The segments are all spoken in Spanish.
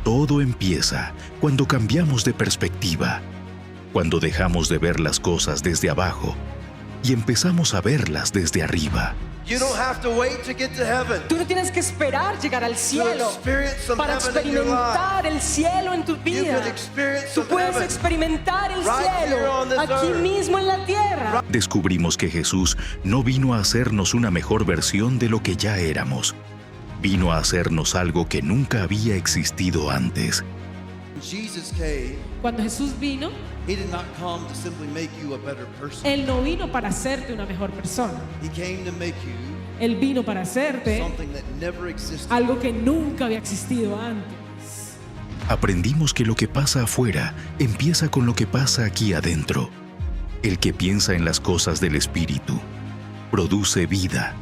Todo empieza cuando cambiamos de perspectiva, cuando dejamos de ver las cosas desde abajo y empezamos a verlas desde arriba. You don't have to wait to get to heaven. Tú no tienes que esperar llegar al To cielo experience some para heaven in your life. experimentar el cielo en tu You vida. can experience Tú some puedes heaven. experimentar el Right here cielo on this aquí earth. mismo en la tierra. Descubrimos que Jesús no vino a hacernos una mejor versión de lo que ya éramos. Vino a hacernos algo que nunca había existido antes. Jesus came. Cuando Jesús vino, He did not come to simply make you a better person. Él no vino para hacerte una mejor persona. He came to make you Él vino para hacerte something that never existed. algo que nunca había existido antes. Aprendimos que lo que pasa afuera empieza con lo que pasa aquí adentro. El que piensa en las cosas del Espíritu produce vida.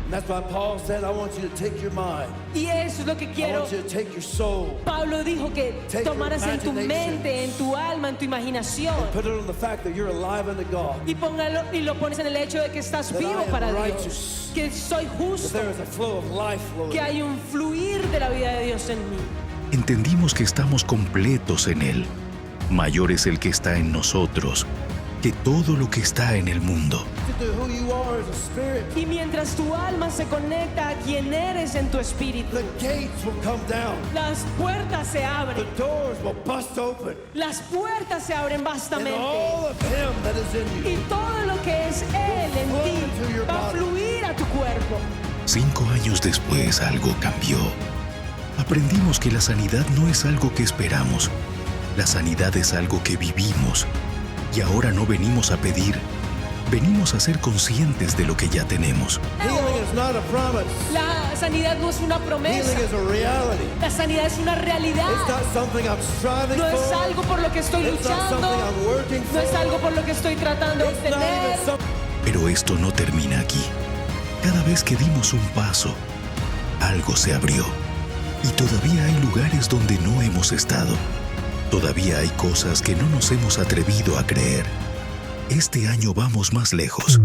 And that's why Paul said, I want you to take your mind. Y eso es lo que I quiero. want you to take your soul. Pablo dijo que Take your tomaras en tu imagination. mente, en tu alma, en tu imaginación Put it on the fact that you're alive unto God. y lo pones en el hecho de que estás That I vivo am para righteous. Dios, que soy That justo, there is a flow of life flowing. que hay un fluir de la vida de Dios en mí. Entendimos que estamos completos en Él. Mayor es el que está en nosotros que todo lo que está en el mundo. To do who you are as a spirit. Y mientras tu alma se conecta a quien eres en tu espíritu, The gates will come down. las puertas se The abren. doors will bust open. Las puertas se abren And vastamente. all of Him that is in you. Y todo lo que es Él en ti va a fluir a tu cuerpo. 5 años después algo cambió. Aprendimos que la sanidad no es algo que esperamos. La sanidad es algo que vivimos. Y ahora no venimos a pedir, venimos a ser conscientes de lo que ya tenemos. Healing is not a promise. La sanidad no es una promesa. Healing is a reality. La sanidad es una realidad. It's not something I'm striving No es for. algo por lo que estoy It's not luchando. something I'm working No es for. algo por lo que estoy tratando de It's not obtener. even something. Pero esto no termina aquí. Cada vez que dimos un paso, algo se abrió. Y todavía hay lugares donde no hemos estado. Todavía hay cosas que no nos hemos atrevido a creer. Este año vamos más lejos.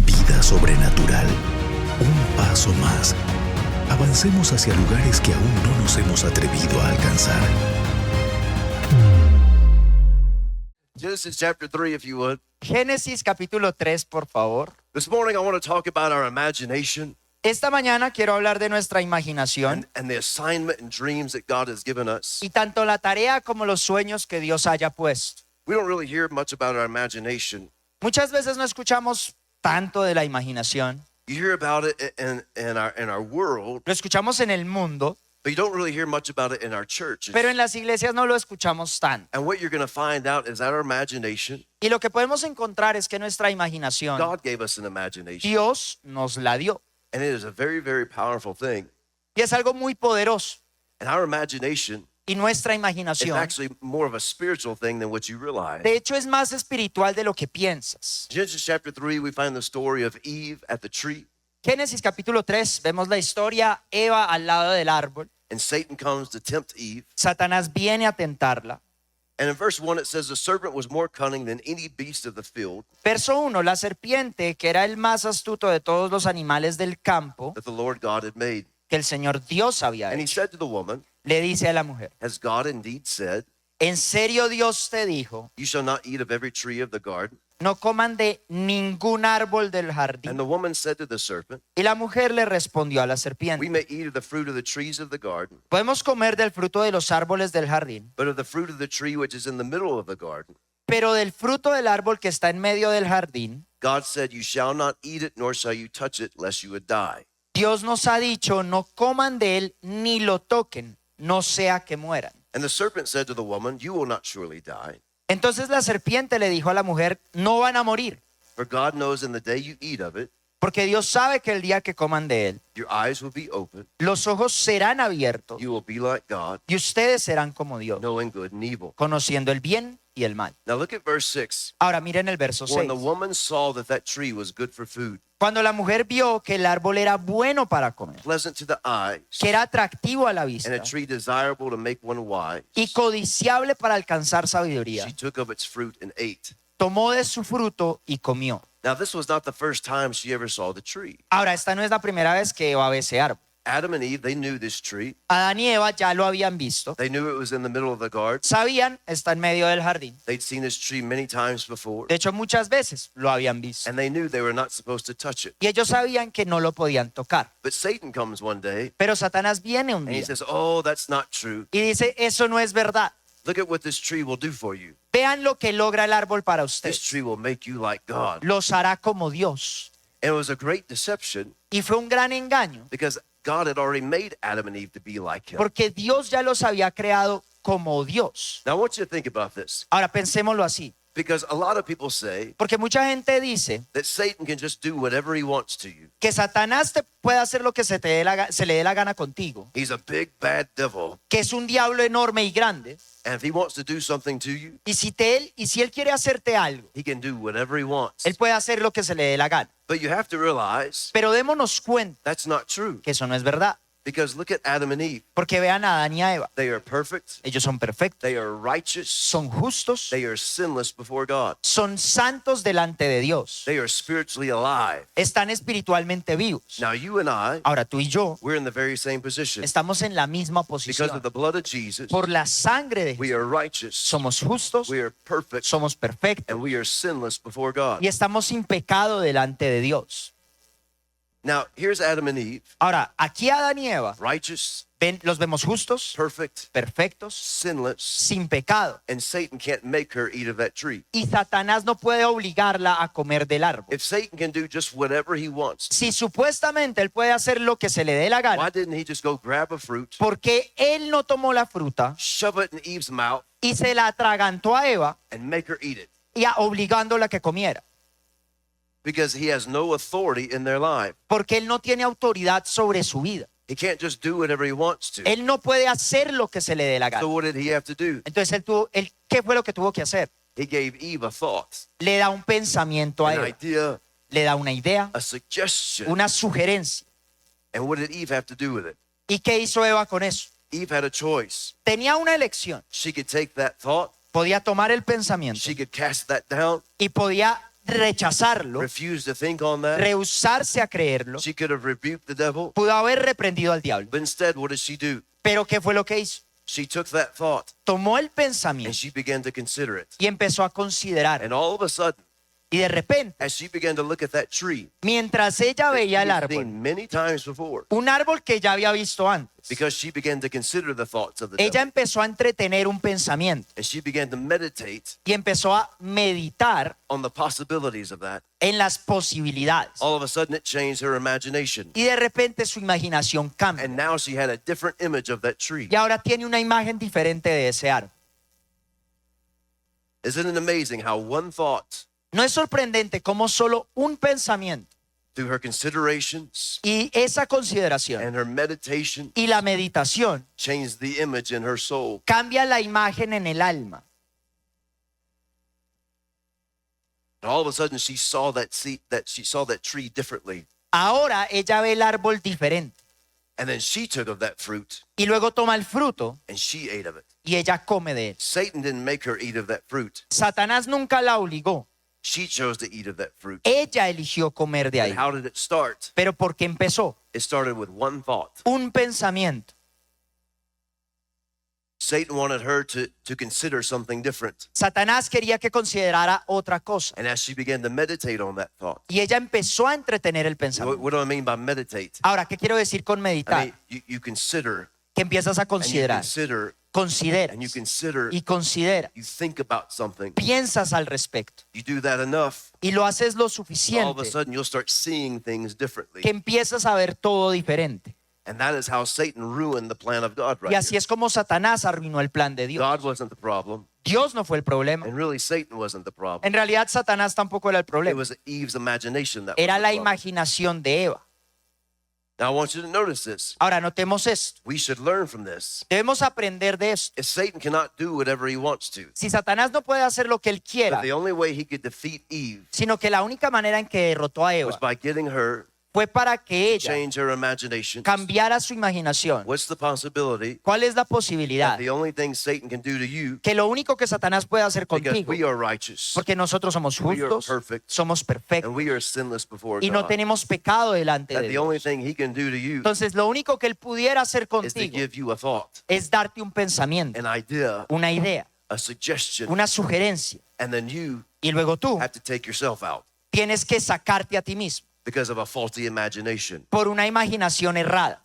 Vida sobrenatural. Un paso más. Avancemos hacia lugares que aún no nos hemos atrevido a alcanzar. Genesis chapter 3, if you would. Génesis capítulo 3, por favor. This morning I want to talk about our imagination Esta mañana quiero hablar de nuestra imaginación and the assignment and dreams that God has given us. y tanto la tarea como los sueños que Dios haya puesto. We don't really hear much about our imagination. Muchas veces no escuchamos tanto de la imaginación. You hear about it in our world, Lo escuchamos en el mundo, but you don't really hear much about it in our churches. pero en las iglesias no lo escuchamos tanto. And what you're going to find out is that our imagination, Y lo que podemos encontrar es que nuestra imaginación, God gave us an imagination. Dios nos la dio. And it is a very, very powerful thing. Y es algo muy poderoso. And our imagination Y nuestra is imaginación, actually more of a spiritual thing than what you realize. de hecho, es más espiritual de lo que piensas. Genesis chapter 3, we find the story of Eve at the tree. Génesis capítulo 3, vemos la historia, Eva al lado del árbol. And Satan comes to tempt Eve. Satanás viene a tentarla. And in verse 1, it says, the serpent was more cunning than any beast of the field Verso 1, la serpiente, que era el más astuto de todos los animales del campo that the Lord God had made. que el Señor Dios había And he hecho, said to the woman, le dice a la mujer, has God indeed said, ¿en serio Dios te dijo, you shall not eat of every tree of the garden? no coman de ningún árbol del And jardín? the woman said to the serpent, Y la mujer le respondió a la we serpiente, may eat of the fruit of the trees of the garden, podemos comer del fruto de los árboles del jardín, but of the fruit of the tree which is in the middle of the garden, pero del fruto del árbol que está en medio del jardín, God said, you shall not eat it, nor shall you touch it, lest you would die. Dios nos ha dicho, no coman de él ni lo toquen, no sea que mueran. And the serpent said to the woman, you will not surely die, Entonces la serpiente le dijo a la mujer, no van a morir, for God knows in the day you eat of it, porque Dios sabe que el día que coman de él, your eyes will be open, los ojos serán abiertos you will be like God, y ustedes serán como Dios, knowing good and evil. conociendo el bien y el mal. Now look at verse 6. Ahora miren el verso When 6. the woman saw that that tree was good for food, Cuando la mujer vio que el árbol era bueno para comer, pleasant to the eyes, que era atractivo a la and vista a tree desirable to make one wise, y codiciable para alcanzar sabiduría, she took of its fruit and ate. tomó de su fruto y comió. Now this was not the first time she ever saw the tree. Ahora, esta no es la primera vez que Eva ve ese árbol. Adam and Eve, they knew this tree. Adán y Eva ya lo habían visto. They knew it was in the middle of the garden. Sabían, está en medio del jardín. They'd seen this tree many times before. De hecho, muchas veces lo habían visto. And they knew they were not supposed to touch it. Y ellos sabían que no lo podían tocar. But Satan comes one day Pero Satanás viene un and he día says, oh, that's not true. y dice, eso no es verdad. Look at what this tree will do for you. Vean lo que logra el árbol para This ustedes. tree will make you like God. Los hará como Dios. And it was a great deception Y fue un gran engaño because God had already made Adam and Eve to be like him. porque Dios ya los había creado como Dios. Now I want you to think about this Ahora pensémoslo así, because a lot of people say porque mucha gente dice that Satan can just do whatever he wants to you. que Satanás te puede hacer lo que se le dé la gana contigo, He's a big bad devil. que es un diablo enorme y grande, And if he wants to do something to you, y si él quiere hacerte algo, he can do whatever he wants. él puede hacer lo que se le dé la gana. But you have to realize Pero démonos cuenta that's not true. que eso no es verdad, Because look at Adam and Eve. porque vean a Adán y a Eva, They are perfect. ellos son perfectos, They are righteous. son justos, They are sinless before God. son santos delante de Dios, They are spiritually alive. están espiritualmente vivos. Now you and I, Ahora tú y yo we're in the very same position. estamos en la misma Because posición. of the blood of Jesus, Por la sangre de we Jesús are righteous. somos justos, We are perfect. somos perfectos And we are sinless before God. y estamos sin pecado delante de Dios. Now, here's Adam and Eve, Ahora, aquí Adán y Eva righteous, los vemos justos, perfect, perfectos, sinless, sin pecado. and Satan can't make her eat of that tree. Y Satanás no puede obligarla a comer del árbol. If Satan can do just whatever he wants, Si supuestamente él puede hacer lo que se le dé la why gana, didn't he just go grab a fruit, ¿por qué él no tomó la fruta shove it in Eve's mouth, y se la atragantó a Eva and make her eat it? obligándola a que comiera? Because he has no authority in their life. Porque él no tiene autoridad sobre su vida. He can't just do whatever he wants to. Él no puede hacer lo que se le dé la So gana. what did he have to do? Entonces ¿qué fue lo que tuvo que hacer? He gave Eve a thought, Le da un pensamiento a an Eva, idea, le da una idea, a suggestion. una sugerencia. And what did Eve have to do with it? ¿Y qué hizo Eva con eso? Eve had a choice. Tenía una elección. She could take that thought, Podía tomar el pensamiento she could cast that down, y podía rechazarlo, refuse to think on that. rehusarse a creerlo. She could have rebuked the devil. Pudo haber reprendido al diablo. But instead, what did she do? Pero ¿qué fue lo que hizo? She took that thought Tomó el and pensamiento she began to consider it. y empezó a considerar. And all of a sudden, Y de repente, as she began to look at that tree, mientras ella that veía she el had árbol, seen many times before, un árbol que ya había visto antes, because she began to consider the thoughts of the ella devil, empezó a entretener un pensamiento and she began to meditate y empezó a meditar on the possibilities of that, en las posibilidades. all of a sudden it changed her imagination. Y de repente su imaginación cambia. And now she had a different image of that tree. Y ahora tiene una imagen diferente de ese árbol. Isn't it amazing how one thought, ¿No es sorprendente cómo solo un pensamiento through her considerations y esa consideración and her meditation, y la meditación changed the image in her soul? cambia la imagen en el alma? And all of a sudden she saw that tree differently. Ahora ella ve el árbol diferente And then she took of that fruit y luego toma el fruto and she ate of it. y ella come de él. Satan didn't make her eat of that fruit. Satanás nunca la obligó. She chose to eat of that fruit. Ella eligió comer de And ahí. how did it start? Pero ¿por qué empezó? It started with one thought. Un pensamiento. Satan wanted her to consider something different. Satanás quería que considerara otra cosa. And as she began to meditate on that thought, Y ella empezó a entretener el what, pensamiento. what do I mean by meditate? Ahora, ¿qué quiero decir con I meditar? mean, you consider, Que empiezas a and you considerar. consider, Consideras and you consider, y considera. you think about something. Piensas al respecto. You do that enough, Y lo haces lo all of a suficiente sudden you'll start seeing things differently. que empiezas a ver todo diferente. And that is how Satan ruined the plan of God right Y así here. es como Satanás arruinó el plan de Dios. God wasn't the problem, Dios no fue el problema. and really Satan wasn't the problem. En realidad Satanás tampoco era el It problema. was Eve's imagination that was Era the la problem. imaginación de Eva. Now I want you to notice this. Ahora notemos esto. We should learn from this. Debemos aprender de esto. If Satan cannot do whatever he wants to, Si Satanás no puede hacer lo que él quiera, but the only way he could defeat Eve sino que la única manera en que derrotó a was Eva by getting her fue para que ella change her imagination. cambiara su imaginación. What's the possibility ¿Cuál es la that posibilidad? the only thing Satan can do to you, Que lo único que Satanás puede hacer because contigo, we are righteous porque nosotros somos we are justos, perfect, somos and perfectos we are sinless before y no God, tenemos pecado delante that de the only Dios. thing he can do to you Entonces lo único que él pudiera hacer is to contigo give you a thought, es darte un pensamiento, an idea, una idea, a suggestion, una sugerencia, and then you y luego tú have to take yourself out tienes que sacarte a ti mismo because of a faulty imagination. por una imaginación errada.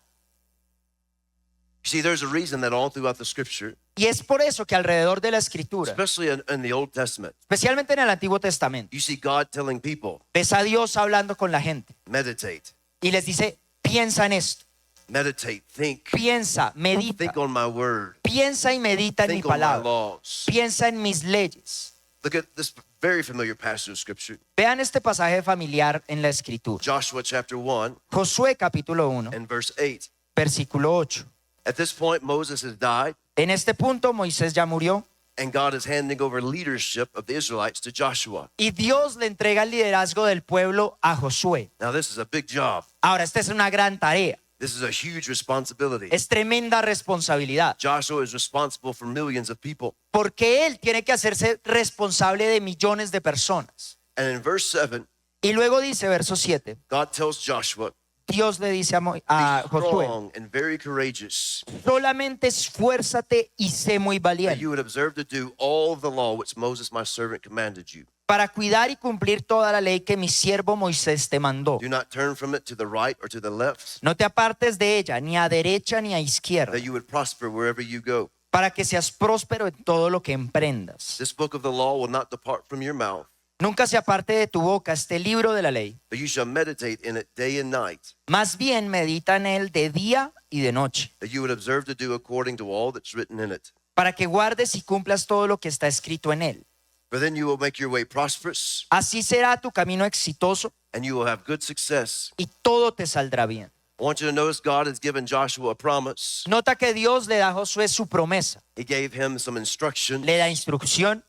You see, there's a reason that all throughout the scripture, Y es por eso que alrededor de la escritura, especially in the Old Testament, especialmente en el Antiguo Testamento, you see God telling people, ves a Dios hablando con la gente meditate, y les dice, piensa en esto, meditate, think, piensa, medita, think on my word, piensa y medita en mi think on my palabra, laws. piensa en mis leyes. Look at this very familiar passage of scripture, Vean este pasaje familiar en la escritura. Joshua chapter 1 Josué capítulo 1, and verse 8. versículo 8. At this point, Moses has died, En este punto Moisés ya murió and God is handing over leadership of the Israelites to Joshua. y Dios le entrega el liderazgo del pueblo a Josué. Now, this is a big job. Ahora, esta es una gran tarea, This is a huge responsibility. es tremenda responsabilidad, Joshua is responsible for millions of people. porque él tiene que hacerse responsable de millones de personas. And in verse 7, Y luego dice, verso 7, God tells Joshua, Dios le dice a be Josué, strong and very courageous, solamente esfuérzate y sé muy that valiente you would observe to do all of the law which Moses my servant commanded you. para cuidar y cumplir toda la ley que mi siervo Moisés te mandó. Do not turn from it to the right or to the left, No te apartes de ella, ni a derecha ni a izquierda, that you would prosper wherever you go. para que seas próspero en todo lo que emprendas. This book of the law will not depart from your mouth, Nunca se aparte de tu boca este libro de la ley. but you shall meditate in it day and night, Más bien medita en él de día y de noche, that you would observe to do according to all that's written in it. para que guardes y cumplas todo lo que está escrito en él. For then you will make your way prosperous, Así será tu camino exitoso and you will have good success. y todo te saldrá bien. I want you to notice God has given Joshua a promise. Nota que Dios le da a Josué su promesa, He gave him some instructions, le da instrucción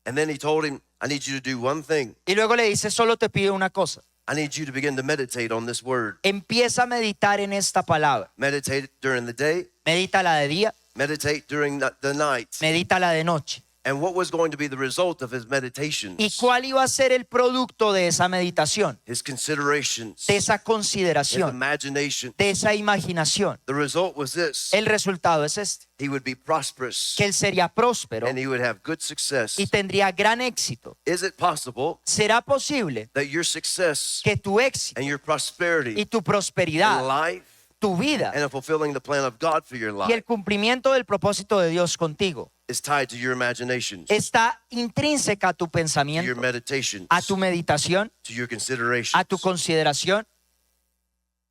and then he told him, I need you to do one thing. y luego le dice, solo te pido una cosa, I need you to begin to meditate on this word. empieza a meditar en esta palabra. Meditate during the day, Medítala de día, meditate during the night. medítala de noche. And what was going to be the result of his ¿Y meditations, cuál iba a ser el producto de esa meditación, his considerations, de esa his consideración, imagination? de esa imaginación? The result was this. El resultado es este, He would be prosperous, que él sería próspero and he would have good success. y tendría gran éxito. Is it possible ¿Será posible that your success que tu éxito and your y prosperity tu in prosperidad, life tu vida and in fulfilling the plan of God for your y el life cumplimiento del propósito de Dios contigo is tied to your imaginations, está intrínseca a tu to your pensamiento, meditations, a tu meditación, to your considerations? a tu consideración?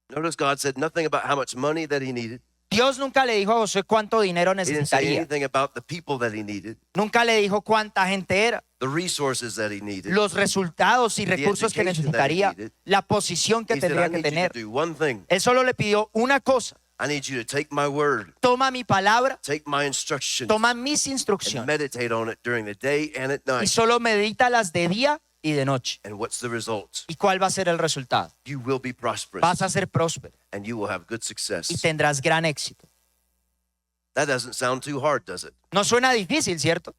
Notice God said nothing about how much money that he needed. Dios nunca le dijo a Josué cuánto dinero He didn't say necesitaría, anything about the people that he needed, nunca le dijo cuánta gente era, the resources that he needed. los resultados y recursos que education that he necesitaría, needed. la posición que He said, I tendría que need you tener. to do one thing. Él solo le pidió una cosa, I need you to take my word, toma mi palabra, take my instructions, toma mis and instrucciones meditate on it during the day and at y night. solo medítalas de día y de noche. And what's the result? ¿Y cuál va a ser el resultado? You will be prosperous, Vas a ser próspero and you will have good y success. tendrás gran éxito. That doesn't sound too hard, does it? No suena difícil, ¿cierto?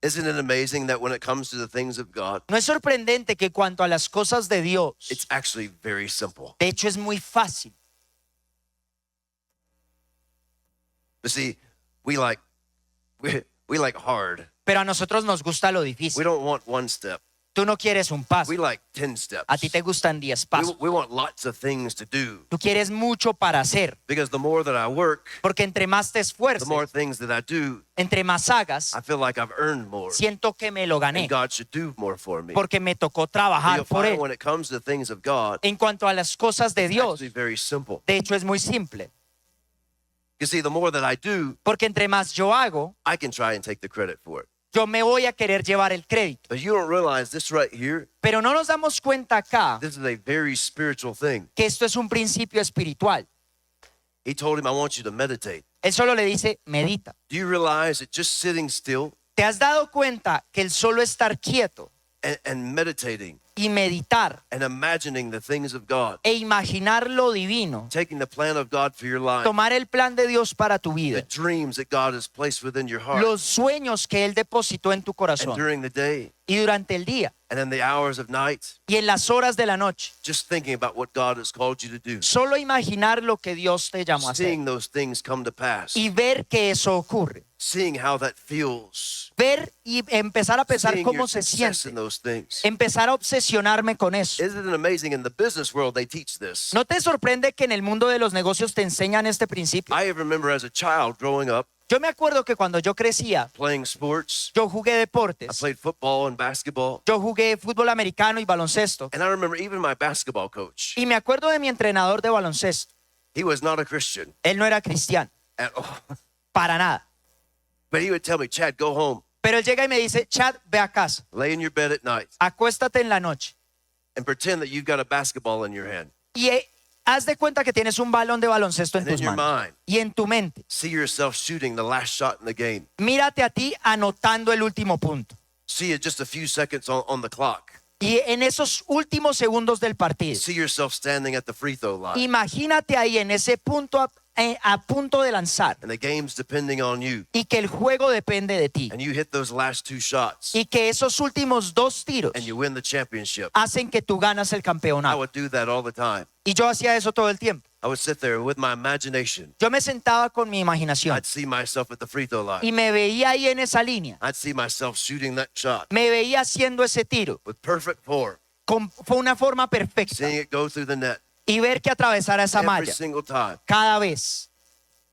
Isn't it amazing that when it comes to the things of God, No es sorprendente que cuanto a las cosas de Dios, it's actually very simple. de hecho es muy fácil. But see, we like hard. Pero a nosotros nos gusta lo We difícil. don't want one step. Tú no quieres un paso, We like 10 steps. a ti te gustan 10 pasos. We want lots of things to do. Tú quieres mucho para hacer, Because the more that I work, porque entre más te the more esfuerces, things that I do, entre más hagas, I feel like I've earned more. siento que me lo gané, And God should do more for me. porque me tocó You'll trabajar por find él. when it comes to the things of God, En cuanto a las cosas de it's Dios, actually very simple. de hecho es muy simple, You see, the more that I do, porque entre más yo hago, I can try and take the credit for it. yo me voy a querer llevar el crédito. But you don't realize this right here, Pero no nos damos cuenta acá this is a very spiritual thing. que esto es un principio espiritual. He told him, I want you to meditate. Él solo le dice, medita. Do you realize that just sitting still ¿Te has dado cuenta que el solo estar quieto and meditating y meditar and imagining the things of God, e imaginar lo divino, taking the plan of God for your life, tomar el plan de Dios para tu the vida, dreams that God has placed within your heart, los sueños que Él depositó en tu and corazón during the day y durante el día and in the hours of night, y en las horas de la noche, just thinking about what God has called you to do, solo imaginar lo que Dios te llamó a hacer seeing those things come to pass, y ver que eso ocurre, seeing how that feels, ver y empezar a pensar seeing your cómo se success siente, in those things. empezar a obsesionarme con eso. Isn't it amazing? In the business world, they teach this. ¿No te sorprende que en el mundo de los negocios te enseñan este principio? I remember as a child growing up, Yo me acuerdo que cuando yo crecía, playing sports. yo jugué I deportes. played football and basketball. Yo jugué fútbol americano y baloncesto. And I remember even my basketball coach, Y me acuerdo de mi entrenador de baloncesto. he was not a Christian Él no era cristiano, at all. para nada. But he would tell me, Chad, go home, Pero él llega y me dice, Chad, ve a casa, lay in your bed at night, acuéstate en la noche. and pretend that you've got a basketball in your hand. Y haz de cuenta que tienes un balón de baloncesto en And in tus your manos. mind, Y en tu mente, see yourself shooting the last shot in the game. mírate a ti anotando el último punto. See it just a few seconds on the clock. Y en esos últimos segundos del partido, See yourself standing at the free throw line. imagínate ahí en ese punto a punto de lanzar And the game's depending on you. y que el juego depende de ti And you hit those last two shots. y que esos últimos dos tiros And you win the championship. hacen que tú ganas el I campeonato. would do that all the time. Y yo hacía eso todo el tiempo. I would sit there with my imagination. Yo me sentaba con mi imaginación I'd see myself at the free throw line. y me veía ahí en esa línea. I'd see myself shooting that shot Me veía haciendo ese tiro with perfect form, fue una forma perfecta seeing it go through the net y ver que atravesara esa every malla single time. cada vez.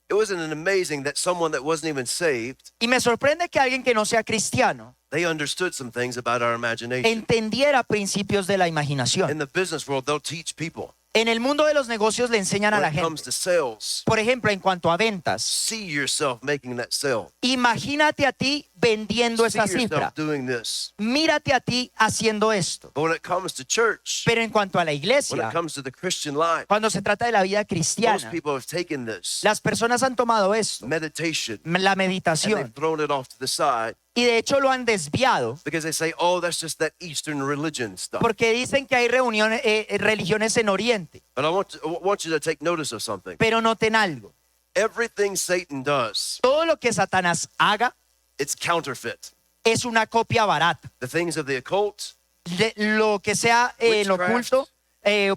It wasn't it amazing that someone that wasn't even saved, Y me sorprende que alguien que no sea cristiano they understood some things about our imagination. entendiera principios de la imaginación. In the business world, they'll teach people. En el mundo de los negocios le enseñan a When la it comes gente. to sales, Por ejemplo, en cuanto a ventas, see yourself making that sale. imagínate a ti vendiendo See esa cifra. yourself doing this. Mírate a ti haciendo esto. But when it comes to church, Pero en cuanto a la when it iglesia, comes to the Christian life, cuando se trata de la vida most cristiana, people have taken this las personas han tomado esto, meditation la and they've meditación, thrown it off to the side y de hecho lo han desviado because they say, oh, that's just that Eastern religion stuff. porque dicen que hay religiones en Oriente. But I want you to take notice of something. Pero noten algo, Everything Satan does, todo lo que Satanás haga it's counterfeit. es una copia barata. The things of the occult, De lo que sea lo Witchcraft. oculto,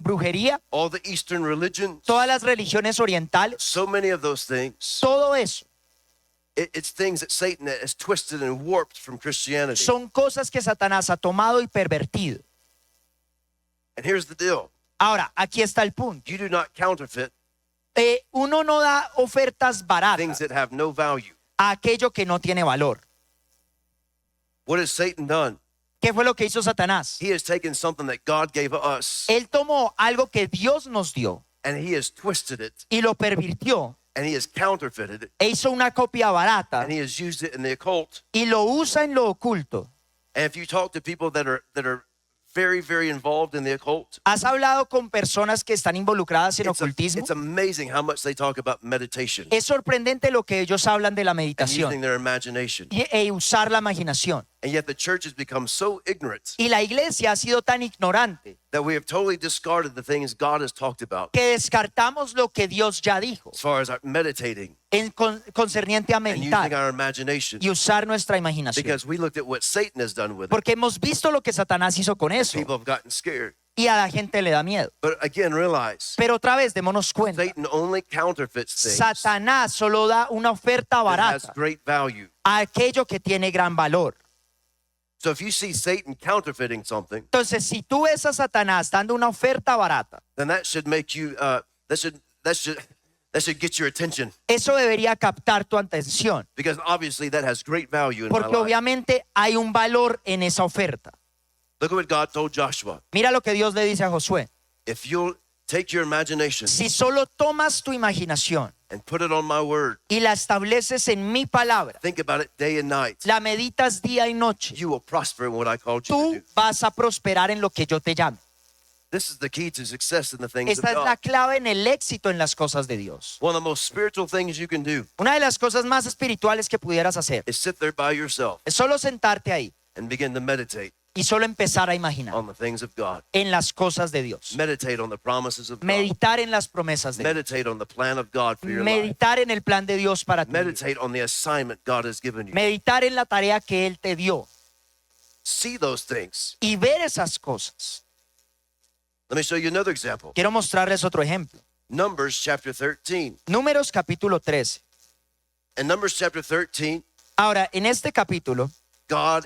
brujería, all the Eastern religions, todas las religiones orientales, so many of those things, todo eso it's things that Satan has twisted and warped from Christianity. son cosas que Satanás ha tomado y pervertido. And here's the deal. Ahora, aquí está el punto. You do not counterfeit Uno no da ofertas things baratas that have no value. a aquello que no tiene valor. What has Satan done? ¿Qué fue lo que hizo Satanás? He has taken something that God gave us Él tomó algo que Dios nos dio and he has twisted it y lo pervirtió and he has counterfeited it e hizo una copia barata and he has used it in the occult. y lo usa en lo oculto. And if you talk to people that are very, very involved in the occult, ¿Has hablado con personas que están involucradas en ocultismo? it's amazing how much they talk about meditation Es sorprendente lo que ellos hablan de la and using meditación their imagination. e usar la imaginación. And yet the church has become so ignorant Y la iglesia ha sido tan ignorante that we have totally discarded the things God has talked about que descartamos lo que Dios ya dijo as far as our meditating concerniente a and using meditar our imagination, y usar nuestra imaginación. because we looked at what Satan has done with it. Porque hemos visto lo que Satanás hizo con eso People have gotten scared. y a la gente le da miedo. But again, realize Pero otra vez, démonos cuenta, Satan only counterfeits things Satanás solo da una oferta that has barata great value. a aquello que tiene gran valor. So if you see Satan counterfeiting something, Entonces, si tú ves a Satanás dando una oferta barata, then that should make you that should get your attention, eso debería captar tu atención, because obviously that has great value in my porque life. obviamente hay un valor en esa oferta. Look at what God told Joshua. Mira lo que Dios le dice a Josué. If you'll take your imagination Si solo tomas tu imaginación and put it on my word, y la estableces en mi palabra, think about it day and night, la meditas día y noche, you will prosper in what I called you to tú do. vas a prosperar en lo que yo te llame. This is the key to success in the things Esta of es la God. clave en el éxito en las cosas de Dios. One of the most spiritual things you can do Una de las cosas más espirituales que pudieras hacer is sit there by yourself es solo sentarte ahí and begin to meditate y solo empezar a imaginar on the things of God. en las cosas de Dios. Meditate on the promises of God. Meditar en las promesas de Dios. Meditate on the plan of God for your life. Meditar en el plan de Dios para tu vida. Meditate on the assignment God has given you. Meditar en la tarea que Él te dio See those things. y ver esas cosas. Let me show you another example. Quiero mostrarles otro ejemplo. Numbers chapter 13. Números capítulo 13. In Numbers chapter 13, Ahora, en este capítulo,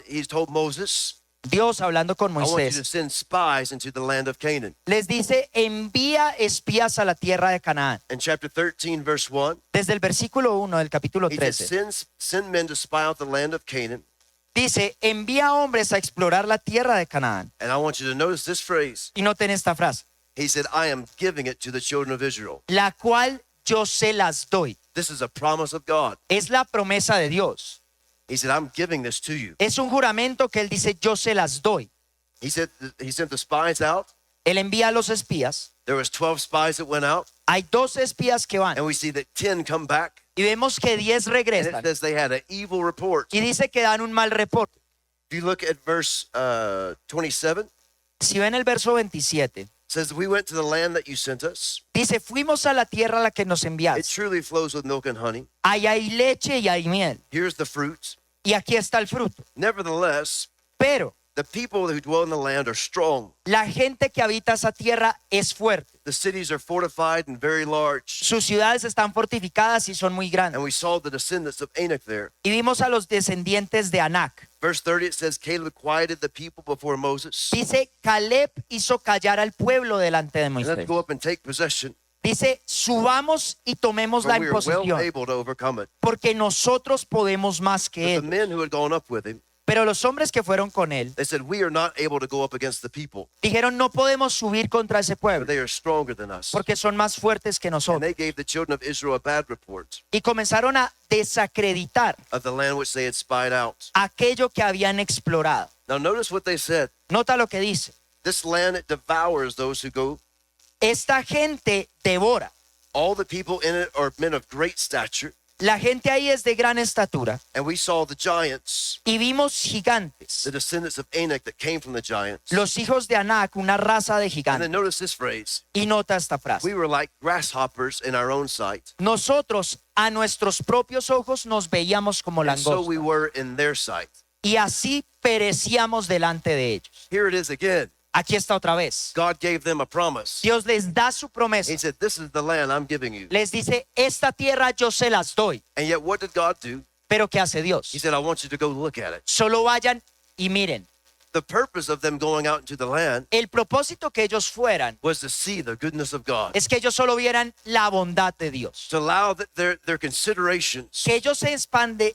He's told Moses, Dios hablando con I want you to Moisés, send spies into the land of Canaan. les dice, envía espías a la tierra de Canaán. In chapter 13, verse 1, Desde el versículo 1 del capítulo he said, 13, send men to spy out the land of Canaan. dice, envía hombres a explorar la tierra de Canaán. And I want you to notice this phrase. Y noten esta frase, He said, I am giving it to the children of Israel. la cual yo se las doy. This is a promise of God. Es la promesa de Dios. He said, I'm giving this to you. Es un juramento que Él dice, yo se las doy. He said, he sent the spies out. Él envía a los espías. There was 12 spies that went out. Hay 12 espías que van. And we see that 10 come back. Y vemos que 10 And it regresan. says they had an evil report. Y dice que dan un mal reporte. If you look at verse 27, Si ven el verso 27, it says, we went to the land that you sent us. dice, fuimos a la tierra a la que nos It enviaste. truly flows with milk and honey. Ahí hay leche y hay miel. Here's the fruit. Y aquí está el fruto. Nevertheless, Pero the people who dwell in the land are strong. la gente que habita esa tierra es fuerte. The cities are fortified and very large. Sus ciudades están fortificadas y son muy grandes. And we saw the descendants of Anak there. Y vimos a los descendientes de Anac. Verse 30, it says, Caleb quieted the people before Moses. Dice, Caleb hizo callar al pueblo delante de And let's Moisés. go up and take possession. Dice, subamos y tomemos For la we are well imposición, able to overcome it. porque nosotros podemos más que But the él. men who had gone up with him, Pero los hombres que fueron con él they said, we are not able to go up against the people, dijeron, no podemos subir contra ese for pueblo, they are stronger than us. porque son más fuertes que And nosotros. they gave the children of Israel a bad report Y comenzaron a desacreditar of the land which they had spied out. aquello que habían explorado. Now notice what they said. Nota lo que dice. This land, it devours those who go. Esta gente devora. All the people in it are men of great stature. La gente ahí es de gran estatura. And we saw the giants, Y vimos gigantes, the descendants of Anak that came from the giants. los hijos de Anac, una raza de And then gigantes. notice this phrase. Y nota esta frase. We were like grasshoppers in our own sight. Nosotros a nuestros propios ojos nos veíamos como And so we langostas. were in their sight. Y así perecíamos delante de ellos. Here it is again. Aquí está otra vez. God gave them a promise. Dios les da su promesa. He said, this is the land I'm giving you. Les dice, esta tierra yo se las doy. And yet what did God do? Pero ¿qué hace Dios? He said, I want you to go look at it. Solo vayan y miren. The purpose of them going out into the land El propósito que ellos fueran was to see the goodness of God. es que ellos solo vieran la bondad de Dios. To allow their considerations, Que ellos se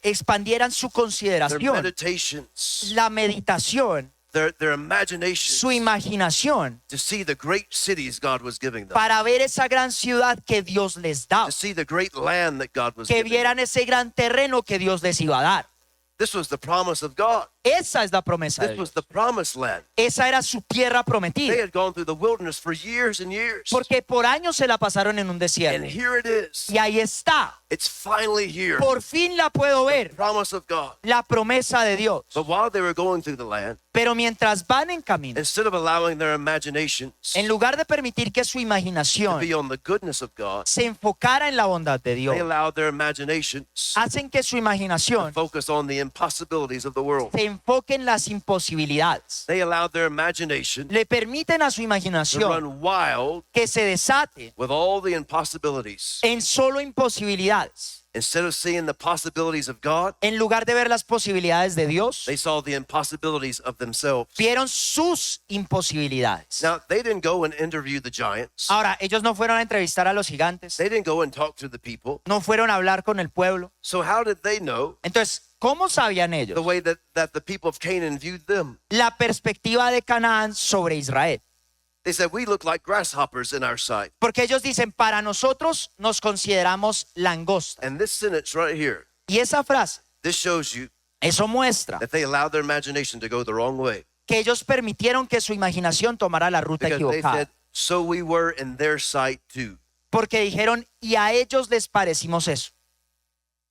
expandieran su their consideración, meditations, la meditación, their imaginations, su imaginación, to see the great cities God was giving them, para ver esa gran ciudad que Dios les da. to see the great land that God was Que giving them. vieran ese gran terreno que Dios les iba a dar. This was the promise of God. Esa es la promesa de This was Dios. the promised land. Esa era su tierra They prometida. had gone through the wilderness for years and years. Porque por años se la pasaron en un And desierto. here it is. Y ahí está. It's finally here. Por fin la puedo ver. Promise of God. La promesa de Dios. But while they were going through the land, Pero mientras van en camino, instead of allowing their imaginations en lugar de permitir que su to imaginación be on the goodness of God, se enfocara en la bondad de they Dios, allowed their imaginations hacen que su to imaginación focus on the impossibilities of the world. se enfoque en las imposibilidades. They allowed their imagination Le permiten a su to imaginación run wild que se desate with all the impossibilities. en solo imposibilidades. Instead of seeing the possibilities of God, En lugar de ver las posibilidades de Dios, they saw the impossibilities of themselves. vieron sus imposibilidades. Now, they didn't go and interview the giants. Ahora, ellos no fueron a entrevistar a los gigantes, They didn't go and talk to the people. no fueron a hablar con el pueblo. So how did they know Entonces, ¿cómo sabían the ellos way that the people of Canaan viewed them? la perspectiva de Canaán sobre Israel? They said, we look like grasshoppers in our sight. Porque ellos dicen, para nosotros nos consideramos langostas. And this sentence right here, Y esa frase, this shows you eso muestra that they allowed their imagination to go the wrong way. que ellos permitieron que su imaginación tomara la ruta Because they equivocada. said, so we were in their sight too. Porque dijeron, y a ellos les parecimos eso.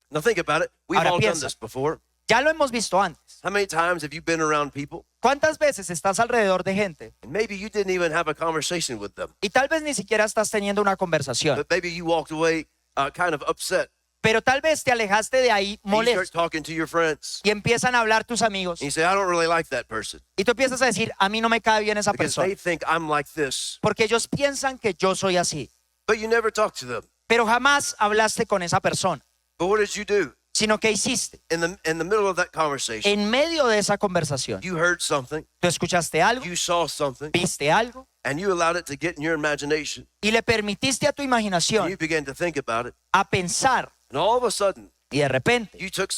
Now think about it. We've Ahora all done piensa. this before. Ya lo hemos visto antes. How many times have you been around people ¿Cuántas veces estás alrededor de gente and maybe you didn't even have a conversation with them, y tal vez ni siquiera estás teniendo una conversación, but maybe you walked away kind of upset. pero tal vez te alejaste de ahí And you start molesto talking to your friends. y empiezan a hablar tus amigos And you say, I don't really like that person y tú empiezas a decir, a mí no me cae bien esa because persona, they think I'm like this. porque ellos piensan que yo soy así, But you never talk to them. pero jamás hablaste con esa persona, But what did you do? sino que hiciste. In the middle of that conversation, En medio de esa conversación, you heard something, tú escuchaste algo, you saw something, viste algo and you allowed it to get in your imagination. y le permitiste a tu And imaginación you began to think about it. a pensar And all of a sudden, y de repente you took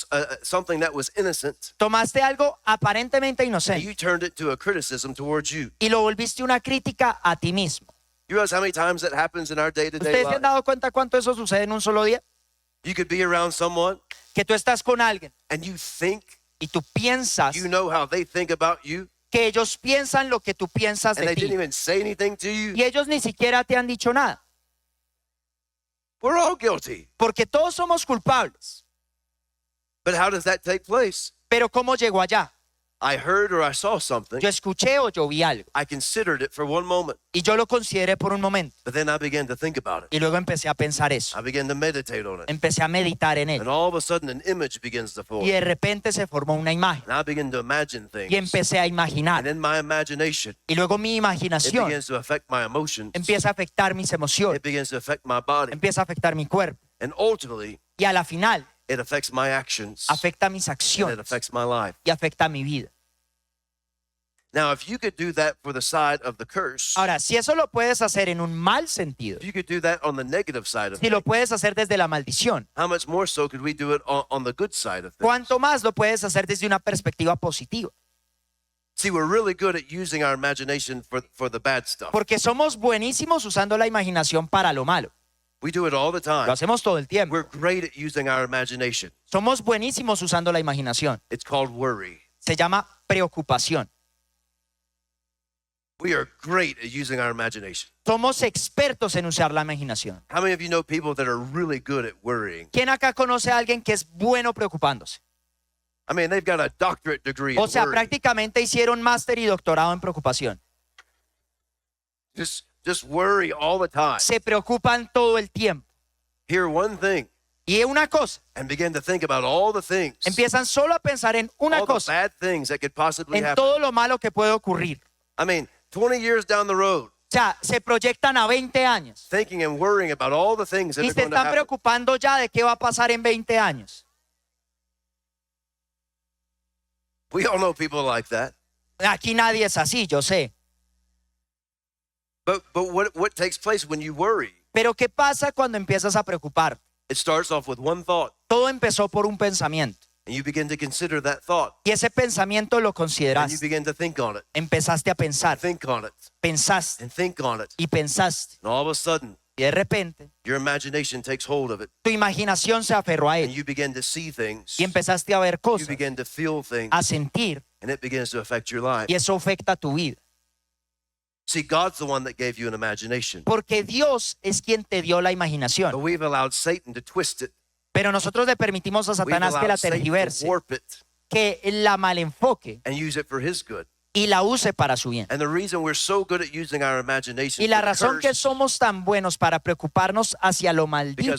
something that was innocent tomaste algo aparentemente and inocente you turned it to a criticism towards you. y lo volviste una crítica a ti mismo. You realize how many times that happens in our day-to-day ¿Ustedes se han life? dado cuenta cuánto eso sucede en un solo día? You could be around someone Que tú estás con alguien and you think y tú piensas you know how they think about you, que ellos piensan lo que tú piensas and de they didn't ti even say anything to you. y ellos ni siquiera te han dicho nada, We're all guilty. porque todos somos culpables. But how does that take place? Pero ¿cómo llegó allá? I heard or I saw something. Yo escuché o yo vi algo I considered it for one moment, y yo lo consideré por un momento but then I began to think about it. y luego empecé a pensar eso, I began to meditate on it. empecé a meditar en And él all of a sudden, an image begins to form. y de repente se formó una imagen And I begin to imagine things. y empecé a And imaginar in my imagination, y luego mi it imaginación begins to affect my emotions. empieza a afectar mis emociones, It begins to affect my body. empieza a afectar mi cuerpo And ultimately, y a la final it affects my actions. afecta mis And it acciones affects my life. y afecta mi vida. Now, if you could do that for the side of the curse, Ahora, si eso lo puedes hacer en un mal sentido, if you could do that on the negative side of si lo things, puedes hacer desde la maldición, how much more so could we do it on the good side of things? ¿cuánto más lo puedes hacer desde una perspectiva positiva? See, we're really good at using our imagination for the bad stuff. Porque somos buenísimos usando la imaginación para lo malo. We do it all the Lo time. hacemos todo el tiempo. We're great at using our imagination. Somos buenísimos usando la imaginación. It's called worry. Se llama preocupación. We are great at using our imagination. Somos expertos en usar la imaginación. How many of you know people that are really good at worrying? ¿Quién acá conoce a alguien que es bueno preocupándose? I mean, they've got a doctorate degree O in sea, worrying. prácticamente hicieron máster y doctorado en preocupación. Just worry all the time. Se preocupan todo el tiempo. Hear one thing Y es una cosa, and begin to think about all the things, empiezan solo a pensar en una all the cosa, bad things that could possibly en happen. todo lo malo que puede ocurrir. I mean, 20 years down the road, O sea, se proyectan a 20 años thinking and worrying about all the things that y are se going to están happen. preocupando ya de qué va a pasar en 20 años. We all know people like that. Aquí nadie es así, yo sé. But what takes place when you worry? Pero ¿qué pasa cuando empiezas a preocupar? It starts off with one thought, Todo empezó por un pensamiento and you begin to consider that thought, y ese pensamiento lo and you consideraste. begin to think on it, Empezaste a pensar, think on it, pensaste and think on it. y pensaste. And all of a sudden, Y de repente your imagination takes hold of it, tu imaginación se aferró a and él you begin to see things, y empezaste a ver you cosas, begin to feel things, a sentir, and it begins to affect your life. y eso afecta tu vida. See, God's the one that gave you an imagination, Porque Dios es quien te dio la but imaginación. we've allowed Satan to twist it. Pero nosotros le permitimos a We've Satanás que la allowed Satan to tergiverse, warp it que la malenfoque and use it for his good. y la use para su bien. And the reason we're so good at using our imagination Y la for the razón que curse, somos tan buenos para preocuparnos hacia lo because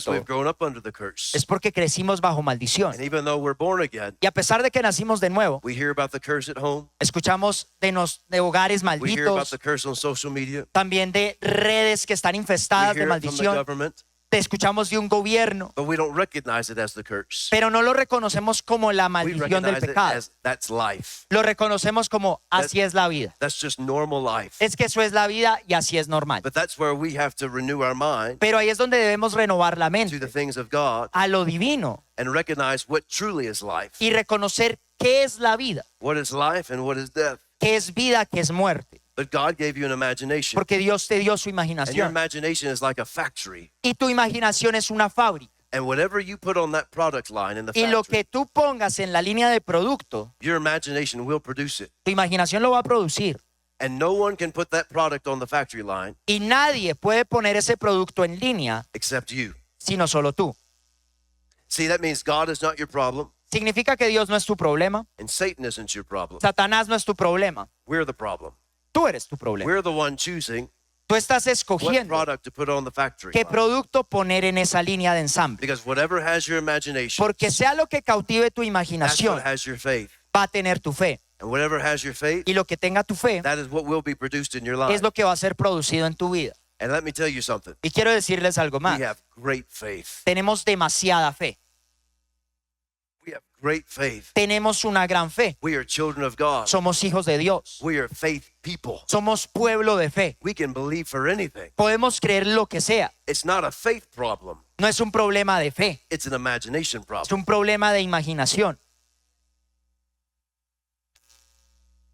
maldito we've grown up under the curse. es porque crecimos bajo maldición. And even though we're born again, Y a pesar de que nacimos de nuevo, we hear about the curse at home. escuchamos de hogares We hear about malditos, the curse on social media. también de redes que están We infestadas de hear it from the maldición, government, te escuchamos de un gobierno, but we don't recognize it as the curse. pero no lo reconocemos como la We maldición del recognize it pecado. as that's life. Lo reconocemos como así es la vida. That's just normal life. Es que eso es la vida y así es normal. But that's where we have to renew our mind Pero ahí es donde debemos renovar la to the mente things of God a lo divino and recognize what truly is life. y reconocer qué es la vida, What is life and what is death. qué es vida, qué es muerte. But God gave you an imagination. Porque Dios te dio su And your imaginación. imagination is like a factory. Y tu imaginación es una fábrica. And whatever you put on that product line in the Y lo factory, que tú pongas en la línea de producto, your imagination will produce it. tu imaginación lo va a producir. And no one can put that product on the factory line Y nadie puede poner ese producto en línea except you. sino solo tú. See, that means God is not your problem. Significa que Dios no es tu problema. And Satan isn't your problem. Satanás no es tu problema. We're the problem. Tú eres tu problema. We're the one choosing Tú estás what escogiendo product to put on the factory qué line. producto poner en esa línea de ensamble. Because whatever has your imagination, Porque sea lo que cautive tu that's imaginación, what has your faith. va a tener tu fe. And whatever has your faith, Y lo que tenga tu fe that is what will be produced in your life. es lo que va a ser producido en tu vida. And let me tell you something. Y quiero decirles algo más. We have great faith. Tenemos demasiada fe. We have great faith. Tenemos una gran fe. We are children of God. Somos hijos de Dios. We are faith people. Somos pueblo de fe. We can believe for anything. Podemos creer lo que sea. It's not a faith problem. No es un problema de fe. It's an imagination Es problem. un problema de imaginación.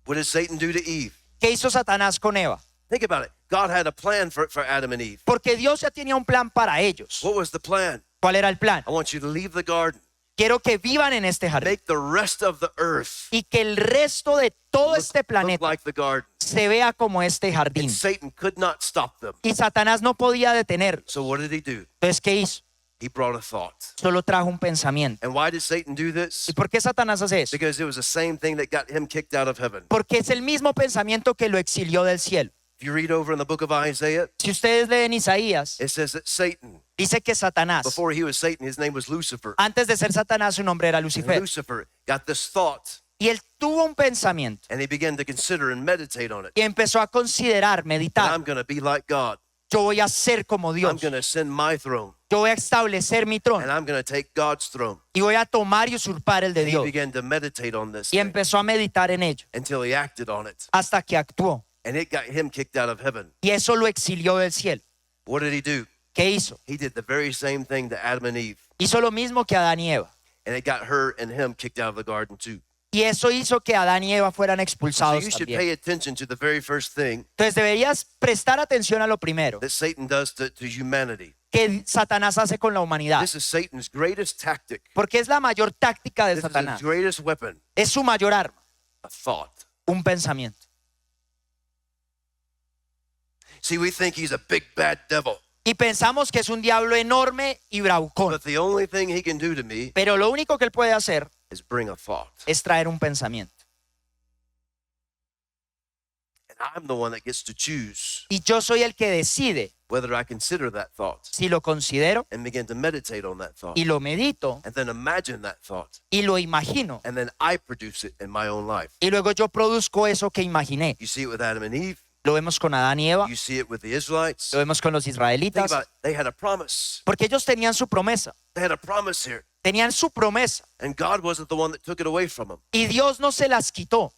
What did Satan do to Eve? ¿Qué hizo Satanás con Eva? Think about it. God had a plan for Adam and Eve. Porque Dios ya tenía un plan para ellos. What was the plan? ¿Cuál era el plan? I want you to leave the garden. Quiero que vivan en este jardín Make the rest of the earth y que el resto de todo este look planeta like the garden. se vea como este jardín. And Satan could not stop them. Y Satanás no podía detenerlo. So what did he do? Entonces, ¿qué hizo? He brought a thought. Solo trajo un pensamiento. And why did Satan do this? ¿Y por qué Satanás hace eso? Because it was the same thing that got him kicked out of heaven. Porque es el mismo pensamiento que lo exilió del cielo. If you read over in the book of Isaiah, Si ustedes leen Isaías, it says that Satan, dice que Satanás, before he was Satan, his name was Lucifer. antes de ser Satanás, su nombre era And Lucifer. Lucifer got this thought, Y él tuvo un pensamiento and he began to consider and meditate on it. y empezó a considerar, And meditar. I'm going to be like God. Yo voy a ser como I'm Dios. going to ascend my throne, Yo voy a establecer mi and trono I'm going to take God's throne. y voy a tomar y usurpar el de And he Dios. began to meditate on this Y thing empezó a meditar en ello until he acted on it. hasta que actuó. And it got him kicked out of heaven. Y eso lo exilió del cielo. What did he do? ¿Qué hizo? He did the very same thing to Adam and Eve. Hizo lo mismo que Adán y Eva. And it got her and him kicked out of the garden too. Y eso hizo que Adán y Eva fueran So expulsados you should también. pay attention to the very first thing Entonces deberías prestar atención a lo primero that Satan does to humanity. que Satanás hace con la humanidad. This is Satan's greatest tactic. Porque es la mayor táctica de This is his Satanás. greatest weapon, Es su mayor arma, a thought. un pensamiento. See, we think he's a big bad devil, Y pensamos que es un diablo enorme y bravucón. but the only thing he can do to me Pero lo único que él puede hacer is bring a thought. es traer un pensamiento. And I'm the one that gets to choose Y yo soy el que decide whether I consider that thought si lo considero and begin to meditate on that thought y lo medito and then imagine that thought y lo imagino. and then I produce it in my own life. Y luego yo produzco eso que imaginé. You see it with Adam and Eve. Lo vemos con Adán y Eva, You see it with the Israelites. lo vemos con los Think israelitas, about it. They had a promise. porque ellos tenían su promesa. They had a promise here. Tenían su promesa And God wasn't the one that took it away from them. y Dios no se las quitó.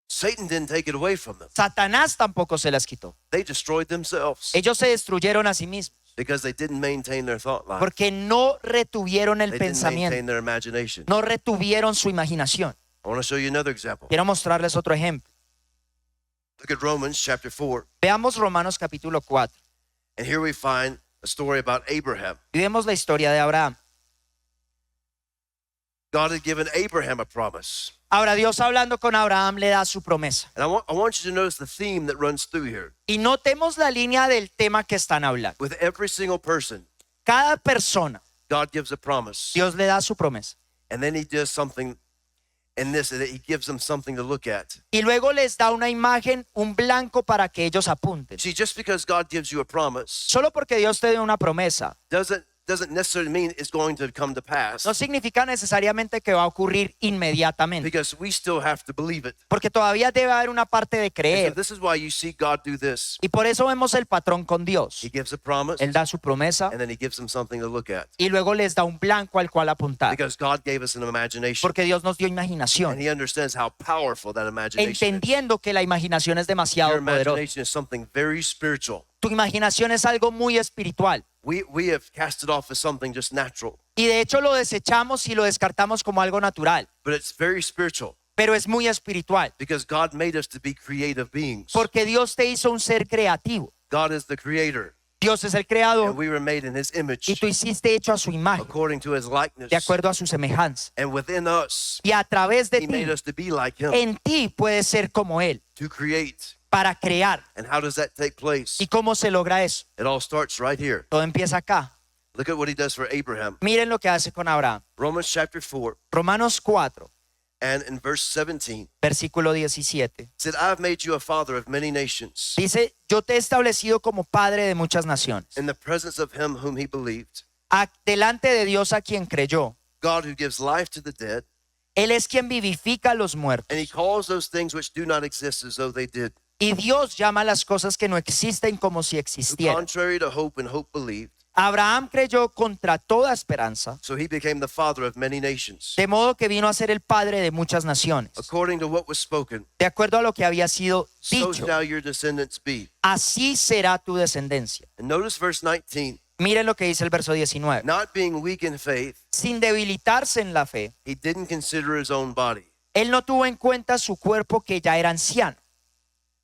Satan didn't take it away from them. Satanás tampoco se las quitó. They destroyed themselves Ellos se destruyeron a sí mismos because they didn't maintain their thought life. porque no retuvieron el They didn't maintain pensamiento, their imagination. no retuvieron su imaginación. I want to show you another example. Quiero mostrarles otro ejemplo. Look at Romans chapter 4. Veamos Romanos capítulo 4 And here we find a story about Abraham. y vemos la historia de Abraham. God had given Abraham a promise. Ahora Dios hablando con Abraham le da su promesa. And I want you to notice the theme that runs through here. Y notemos la línea del tema que están hablando. With every single person, Cada persona, God gives a promise. Dios le da su promesa. And then he does something in this, and he gives them something to look at. Y luego les da una imagen, un blanco para que ellos apunten. See, just because God gives you a promise Solo porque Dios te dio una promesa, doesn't necessarily mean it's going to come to pass, no significa necesariamente que va a ocurrir inmediatamente. because we still have to believe it. Porque todavía debe haber una parte de And so creer. this is why you see God do this. Y por eso vemos el patrón con Dios. He gives a promise, Él da su promesa and then he gives them something to look at. y luego les da un blanco al cual apuntar. Because God gave us an imagination, Porque Dios nos dio and imaginación. he understands how powerful that imagination is. Entendiendo que la imaginación es Your demasiado poderosa. imagination is something very spiritual. Tu imaginación es algo muy espiritual. We have cast it off as something just natural, Y de hecho lo desechamos y lo descartamos como algo natural. but it's very spiritual Pero es muy espiritual. because God made us to be creative beings. Porque Dios te hizo un ser creativo. God is the creator, Dios es el and creador we were made in his image y tú hiciste hecho a su imagen, according to his likeness. de acuerdo a su semejanza. And within us, Y a través de he ti, made us to be like him, en ti puedes ser como Él, to create. para crear. And how does that take place? ¿Y cómo se logra eso? It all starts right here. Todo empieza acá. Look at what he does for Abraham. Miren lo que hace con Abraham. Romans chapter 4 Romanos 4, and in verse 17 versículo 17. said, I have made you a father of many nations Dice, yo te he establecido como padre de muchas naciones, in the presence of him whom he believed, delante de Dios a quien creyó. God who gives life to the dead, Él es quien vivifica a los muertos. and he calls those things which do not exist as though they did. Y Dios llama a las cosas que no existen como si Who existieran. contrary to hope and hope believed, Abraham creyó contra toda esperanza, so he became the father of many nations, de modo que vino a ser el padre de muchas naciones. according to what was spoken, De acuerdo a lo que había sido so dicho, shall your descendants be. así será tu descendencia. And notice verse 19, Miren lo que dice el verso 19. not being weak in faith, Sin debilitarse en la fe, he didn't consider his own body, él no tuvo en cuenta su cuerpo que ya era anciano,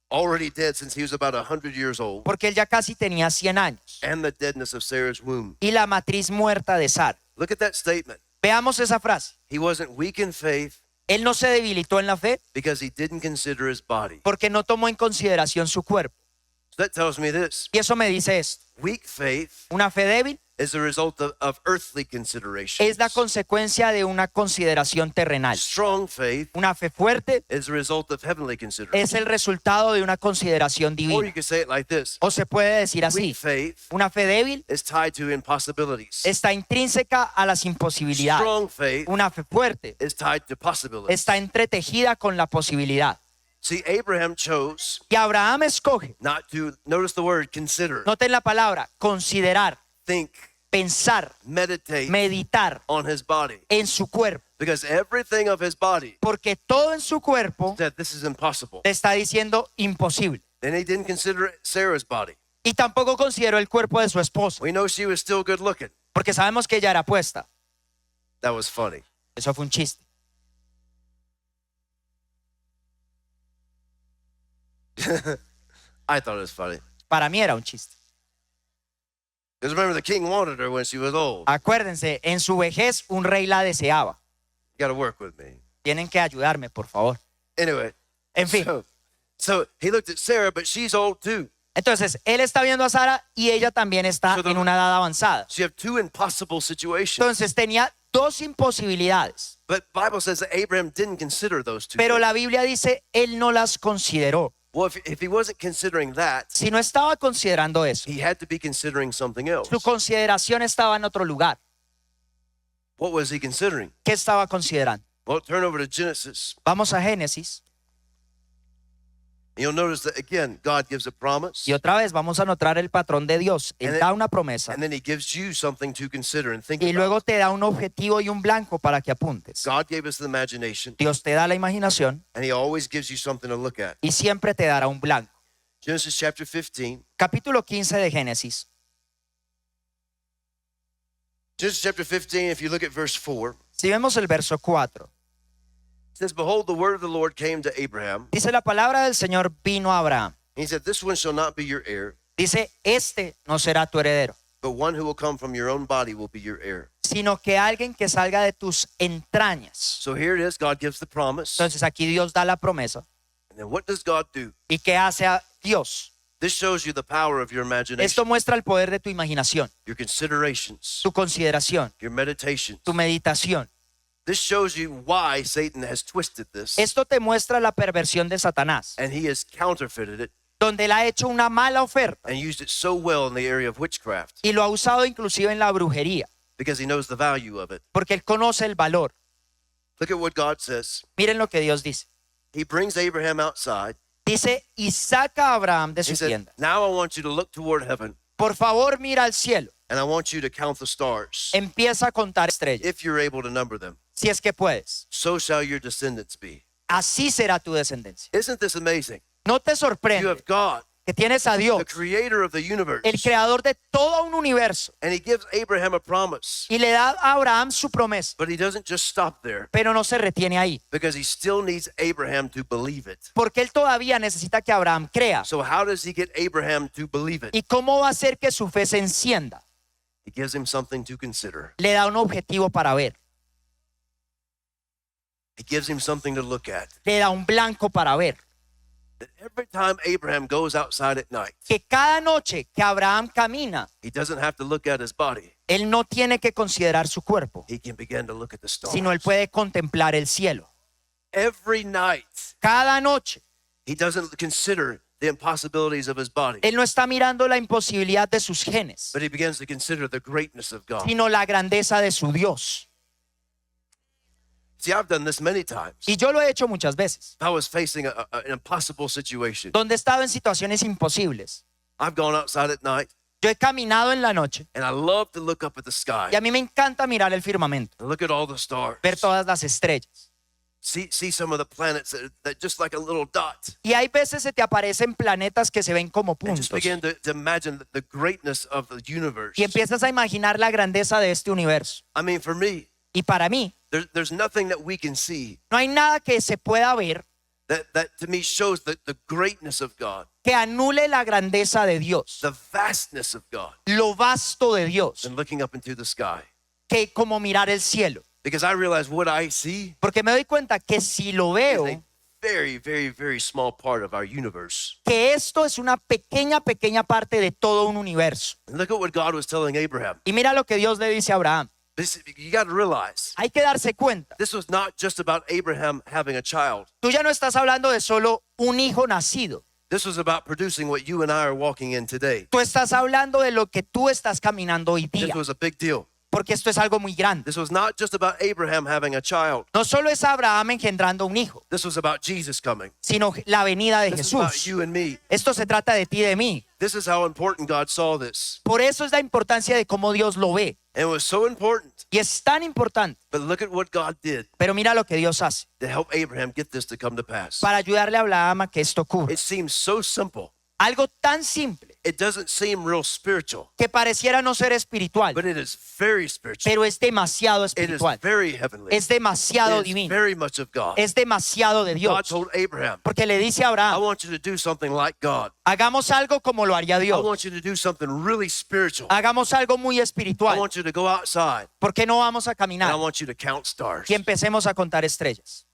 already dead since he was about 100 years old, porque él ya casi tenía 100 años, and the deadness of Sarah's womb. y la matriz muerta de Sara. Look at that statement. Veamos esa frase. He wasn't weak in faith Él no se debilitó en la fe because he didn't consider his body. porque no tomó en consideración su cuerpo. So that tells me this. Y eso me dice esto. Weak faith Una fe débil is the result of earthly considerations. es la consecuencia de una consideración terrenal. Strong faith Una fe fuerte is the result of heavenly considerations. es el resultado de una consideración Or you divina. could say it like this. O se puede decir así. Weak faith Una fe débil is tied to impossibilities. está intrínseca a las imposibilidades. Strong faith Una fe fuerte is tied to possibilities. está entretejida con la posibilidad. See, Abraham chose Y Abraham escoge, not to, notice the word, consider, noten la palabra, considerar, think, pensar, meditate meditar on his body. en su cuerpo. Because everything of his body Porque todo en su cuerpo said this is impossible. te está diciendo imposible. Then he didn't consider Sarah's body. Y tampoco consideró el cuerpo de su esposa, We know she was still good looking. porque sabemos que ella era puesta. That was funny. Eso fue un chiste. I thought it was funny. Para mí era un chiste. Because remember, the king wanted her when she was old. Acuérdense, en su vejez un rey la deseaba. You got to work with me. Tienen que ayudarme, por favor. Anyway, En fin, so he looked at Sarah, but she's old too. entonces él está viendo a Sara y ella también está en una edad avanzada. So you have two impossible situations. Entonces tenía dos imposibilidades, But Bible says that Abraham didn't consider those two. pero things. la Biblia dice él no las consideró. Well, if he wasn't considering that, Si no estaba considerando eso, he had to be considering something else. su consideración estaba en otro lugar. What was he considering? ¿Qué estaba considerando? Well, turn over to Genesis. Vamos a Génesis You'll notice that again, God gives a promise, y otra vez vamos a notar el patrón de Dios. Él da una promesa and then he gives you something to consider and think y about. luego te da un objetivo y un blanco para que apuntes. God gave us the imagination, Dios te da la imaginación and he always gives you something to look at. y siempre te dará un blanco. Genesis chapter 15. Capítulo 15 de Génesis. Genesis chapter 15, if you look at verse 4, Si vemos el verso 4, it says, Behold, the word of the Lord came to Abraham. dice la palabra del Señor vino a Abraham. He said, This one shall not be your heir, Dice, este no será tu heredero, but one who will come from your own body will be your heir. sino que alguien que salga de tus entrañas. So here it is, God gives the promise. Entonces aquí Dios da la promesa. And then what does God do? ¿Y qué hace a Dios? This shows you the power of your Esto imagination, muestra el poder de tu imaginación, your considerations, tu consideración, your meditations. tu meditación. This shows you why Satan has twisted this, Esto te muestra la perversión de Satanás, and he has counterfeited it donde él ha hecho una mala oferta and used it so well in the area of witchcraft y lo ha usado inclusive en la brujería, because he knows the value of it. porque él conoce el valor. Look at what God says. Miren lo que Dios dice. He brings Abraham outside. Dice, y saca a Abraham de He su said, tienda. Now I want you to look toward heaven, Por favor, mira al cielo. and I want you to count the stars, Empieza a contar estrellas, if you're able to number them. si es que puedes. So shall your descendants be. Así será tu descendencia. Isn't this amazing? No te You sorprende have God, que tienes a the Dios, creator of the universe, el creador de todo un universo, and he gives Abraham a promise. y le da a Abraham su promesa, But he doesn't just stop there, pero no se retiene ahí, because he still needs Abraham to believe it. porque él todavía necesita que Abraham crea. So how does he get Abraham to believe it? ¿Y cómo va a hacer que su fe se encienda? He gives him something to consider. Le da un objetivo para ver, He gives him something to look at. le da un blanco para ver. that every time Abraham goes outside at night, que cada noche que Abraham camina, he doesn't have to look at his body. él no tiene que considerar su cuerpo, He can begin to look at the stars. sino él puede contemplar el cielo. Every night, Cada noche, he doesn't consider the impossibilities of his body, él no está mirando la imposibilidad de sus genes, but he begins to consider the greatness of God. sino la grandeza de su Dios. See, I've done this many times. Y yo lo he hecho muchas veces, I was facing an impossible situation. donde he estado en situaciones imposibles. I've gone outside at night, Yo he caminado en la noche and I love to look up at the sky y a mí me encanta mirar el firmamento, and look at all the stars. ver todas las estrellas. See some of the planets that just like a little dot. Y hay veces se te aparecen planetas que se ven como And just puntos. begin to imagine the greatness of the universe. Y empiezas a imaginar la grandeza de este universo. I mean, for me, Y para mí, there's nothing that we can see no hay nada que se pueda ver that to me shows the greatness of God, que anule la grandeza de Dios, the vastness of God, lo vasto de Dios, than looking up into the sky. que como mirar el cielo. Because I realize what I see Porque me doy cuenta que si lo is veo, a very, very, very small part of our universe. que esto es una pequeña parte de todo un universo. And look at what God was telling Abraham. Y mira lo que Dios le dice a Abraham. You got to realize Hay que darse cuenta. this was not just about Abraham having a child. Tú ya no estás hablando de solo un hijo nacido. This was about producing what you and I are walking in today. Tú estás hablando de lo que tú estás caminando hoy This día. was a big deal. Porque esto es algo muy grande. This was not just about Abraham having a child. No solo es Abraham engendrando un hijo, This was about Jesus coming. sino la venida de This is about Jesús. you and me. Esto se trata de ti y de mí. This is how important God saw this. Por eso es la importancia de cómo Dios lo ve. And it was so important. Y es tan importante. But look at what God did Pero mira lo que Dios hace to help Abraham get this to come to pass. para ayudarle a Abraham a que esto ocurra. It seems so simple. Algo tan simple It doesn't seem real spiritual, que pareciera no ser espiritual, but it is very spiritual. pero es demasiado It is espiritual. very heavenly. Es demasiado It is divino. very much of God. Es demasiado de God Dios. told Abraham, Porque le dice a I Abraham, want you to do something like God. hagamos algo como lo haría I Dios. want you to do something really spiritual. Hagamos algo muy I espiritual. want you to go outside ¿Por qué no vamos a and I caminar want you to count stars. y empecemos a contar estrellas?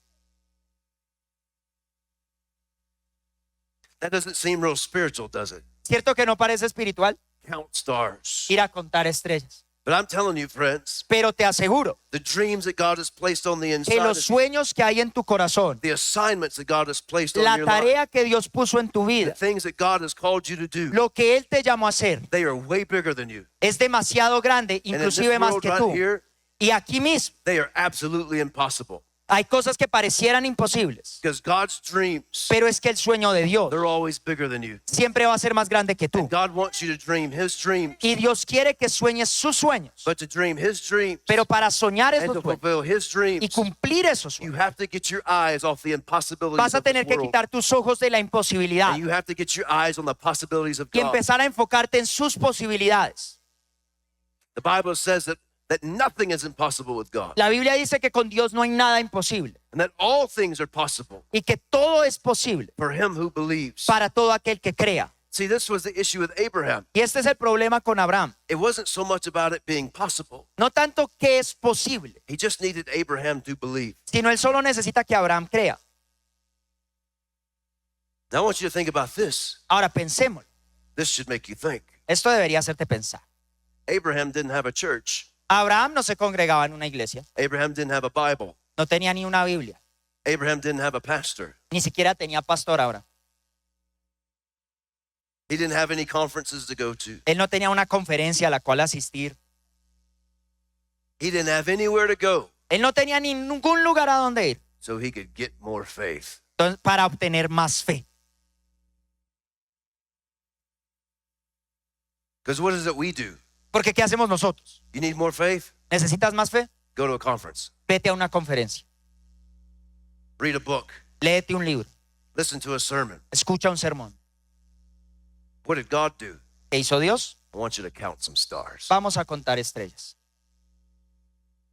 That doesn't seem real spiritual, does it? ¿Cierto que no parece espiritual? Count stars. Ir a contar estrellas. But I'm telling you, friends, Pero te aseguro the dreams that God has placed on the que inside los of you, sueños que hay en tu corazón, the assignments that God has placed on la your life, tarea que Dios puso en tu the vida, things that God has called you to do, lo que Él te llamó a hacer, they are way bigger than you. es demasiado grande, And in this inclusive más world que right tú. here, Y aquí mismo they are absolutely impossible. hay cosas que parecieran imposibles, Because God's dreams, pero es que el sueño de Dios they're always bigger than you. siempre va a ser más grande que tú. God wants you to dream His dreams, Y Dios quiere que sueñes sus sueños, but to dream His dreams pero para soñar and esos to sueños fulfill His y dreams, cumplir esos you sueños, have to get your eyes off the impossibilities vas a of this tener que world. quitar tus ojos de la imposibilidad And you have to get your eyes on the possibilities of y God. empezar a enfocarte en sus posibilidades. The Bible says that nothing is impossible with God, La Biblia dice que con Dios no hay nada imposible and that all things are possible y que todo es posible for him who believes. para todo aquel que crea. See, this was the issue with Abraham. Y este es el problema con Abraham. It wasn't so much about it being possible. No tanto que es posible, He just needed Abraham to believe. sino él solo necesita que Abraham crea. Now I want you to think about this. Ahora pensemos, This should make you think. esto debería hacerte pensar. Abraham didn't have a church. Abraham no se congregaba en una iglesia, Abraham didn't have a Bible. no tenía ni una Biblia, Abraham didn't have a pastor. ni siquiera tenía pastor ahora. He didn't have any conferences to go to. Él no tenía una conferencia a la cual asistir. He didn't have anywhere to go Él no tenía ni ningún lugar a donde ir so he could get more faith. para obtener más fe. Because what is it we do? Porque ¿qué hacemos nosotros? You need more faith? ¿Necesitas más fe? Go to a conference. Vete a una conferencia, Read a book. léete un libro, Listen to a sermon. escucha un sermón. What did God do? ¿Qué hizo Dios? I want you to count some stars. Vamos a contar estrellas.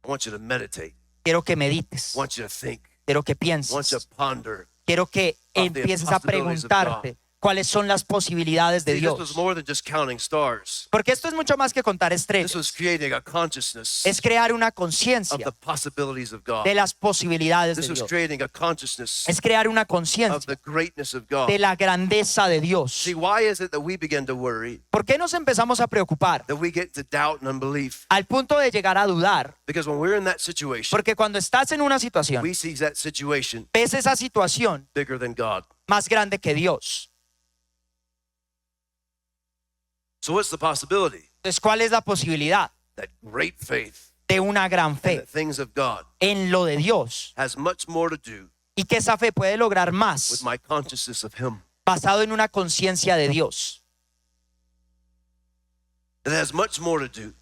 I want you to meditate. Quiero que medites, I want you to think. quiero que I want you pienses, to ponder. quiero que Of the empieces a possibilities of God. preguntarte cuáles son las posibilidades de See, this was Dios. more than just counting stars. Porque esto es mucho más que contar This estrellas. was creating a consciousness Es crear una of conciencia the possibilities of God. de las posibilidades This de was Dios. creating a consciousness Es crear una of conciencia the greatness of God. de la grandeza de Dios. See, why is it that we begin to worry, ¿Por qué nos empezamos a preocupar that we get to doubt and unbelief? al punto de llegar a dudar? Because when we're in that situation, Porque cuando estás en una situación, we see that situation ves esa situación bigger than God. más grande que Dios. So what's the possibility? Entonces, ¿cuál es la posibilidad That great faith de una gran in fe the things of God en lo de Dios? has much more to do Y que esa fe puede lograr with más my consciousness of Him. basado en una conciencia de Dios. It has much more to do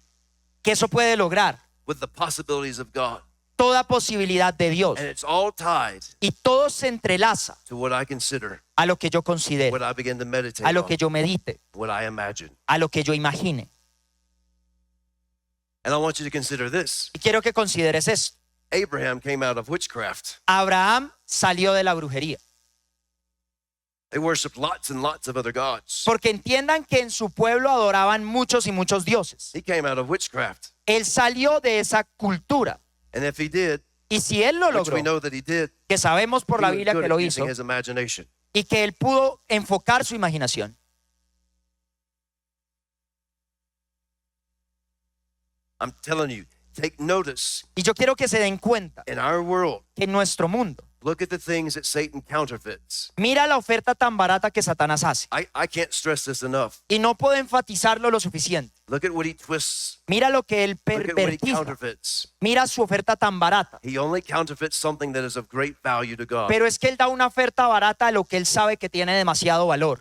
Que eso puede lograr with the possibilities of God. toda posibilidad de Dios. And it's all tied Y todo se entrelaza to what I consider, a lo que yo considero, what I begin to meditate a lo on, que yo medite, what I imagine. a lo que yo imagine. And I want you to consider this. Y quiero que consideres esto. Abraham came out of witchcraft. Abraham salió de la brujería. They worshiped lots and lots of other gods. Porque entiendan que en su pueblo adoraban muchos y muchos dioses. He came out of witchcraft. Él salió de esa cultura. And if he did, Y si él lo which logró, we know that he did, que sabemos por la he was Biblia good que at lo using hizo, his imagination. y que él pudo enfocar su imaginación. I'm telling you, take notice Y yo quiero que se den cuenta in our world. que en nuestro mundo, Look at the things that Satan counterfeits. mira la oferta tan barata que Satanás hace. I can't stress this enough. Y no puedo enfatizarlo lo suficiente. Look at what he twists. Mira lo que él Look at what he pervertiza. counterfeits. Mira su oferta tan barata. He only counterfeits something that is of great value to God. Pero es que él da una oferta barata a lo que él sabe que tiene demasiado valor.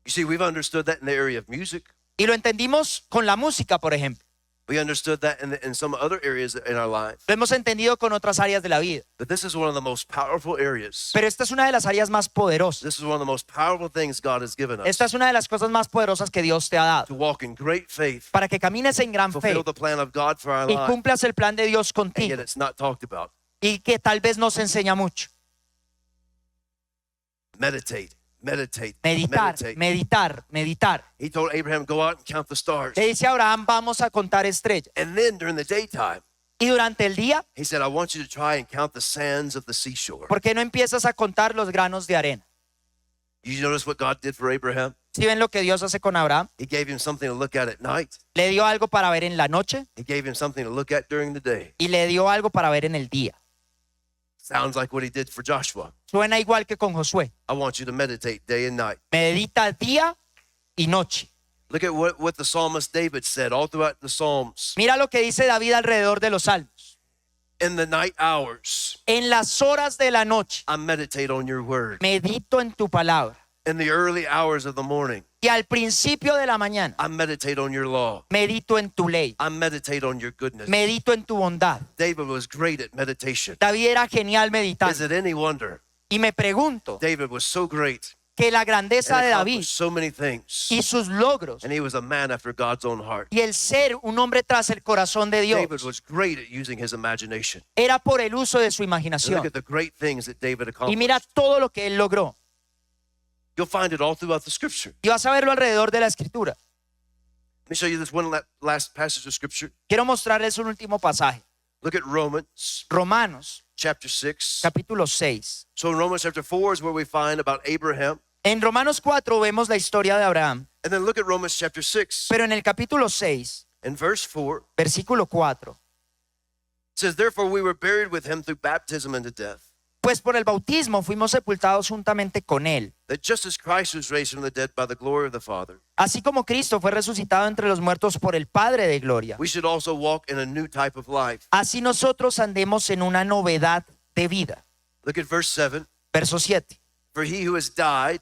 You see, we've understood that in the area of music. Y lo entendimos con la música, por ejemplo. We understood that in some other areas in our life. Lo hemos entendido con otras áreas de la vida. But this is one of the most powerful areas. Pero esta es una de las áreas más poderosas. This is one of the most powerful things God has given us. Esta es una de las cosas más poderosas que Dios te ha dado. To walk in great faith, Para que camines en gran fe fulfill the plan of God for our y lives. cumplas el plan de Dios And contigo. yet it's not talked about. Y que tal vez no se enseña mucho. Meditate, meditate, Meditar, meditate. meditar, meditar. He told Abraham, go out and count the stars. Le dice a Abraham, vamos a contar estrellas. And then during the daytime, Y durante el día, he said, I want you to try and count the sands of the seashore. ¿por qué no empiezas a contar los granos de arena? You notice what God did for Abraham? ¿Sí ven lo que Dios hace con Abraham? He gave him something to look at night. Le dio algo para ver en la noche He gave him something to look at during the day. y le dio algo para ver en el día. Sounds like what he did for Joshua. Suena igual que con Josué. I want you to meditate day and night. Medita día y noche. Look at what the psalmist David said all throughout the Psalms. Mira lo que dice David alrededor de los salmos. In the night hours, En las horas de la noche, I meditate on your word. medito en tu palabra. In the early hours of the morning, Y al principio de la mañana, I meditate on your law. medito en tu ley. I meditate on your goodness. Medito en tu bondad. David was great at meditation. David era genial Is meditando. it any wonder? Y me pregunto David was so great que la and grandeza de David accomplished so many things. y sus logros And he was a man after God's own heart. y el ser un hombre tras el corazón de Dios David was great at using his imagination. era por el uso de su And look imaginación. at the great things that David Y accomplished. mira todo lo que él logró. You'll find it all throughout the scripture. Y vas a verlo alrededor de la escritura. Let me show you this one last passage of scripture. Quiero mostrarles un último pasaje. Look at Romans Romanos chapter 6. capítulo 6. So in Romans chapter 4 is where we find about Abraham. En Romanos 4 vemos la historia de Abraham, And then look at Romans chapter 6. pero en el capítulo 6, In verse 4, versículo 4, it says, Therefore we were buried with him through baptism into death, pues por el bautismo fuimos sepultados juntamente con él, that just as Christ was raised from the dead by the glory of the Father, así como Cristo fue resucitado entre los muertos por el Padre de gloria. we should also walk in a new type of life. Así nosotros andemos en una novedad de vida. Look at verse 7. Verso 7. For he who has died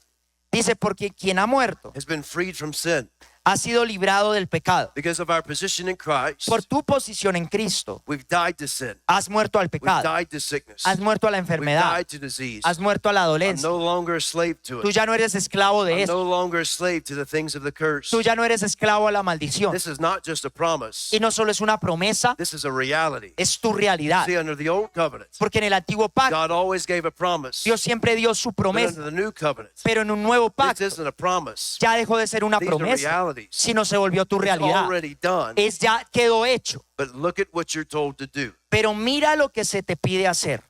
Dice, porque quien ha muerto has been freed from sin. has sido librado del pecado. Because of our position in Christ, Por tu posición en Cristo, we've died to sin. has muerto al We've pecado, died to sickness. has muerto a la We've enfermedad, died to disease. has muerto a la I'm dolencia. no longer a slave to Tú it. ya no eres esclavo de I'm eso. no longer a slave to the things of the curse. Tú ya no eres esclavo a la maldición. This is not just a promise. Y no solo es una promesa, This is a reality. es tu realidad. See, under the old covenant, Porque en el antiguo pacto, God always gave a promise. Dios siempre dio su But promesa. under the new covenant, Pero en un nuevo this pacto, isn't a promise. ya dejó de ser una These are promesa, realities. sino se volvió tu It's realidad. already done. Es ya quedó hecho. But look at what you're told to do. Pero mira lo que se te pide hacer.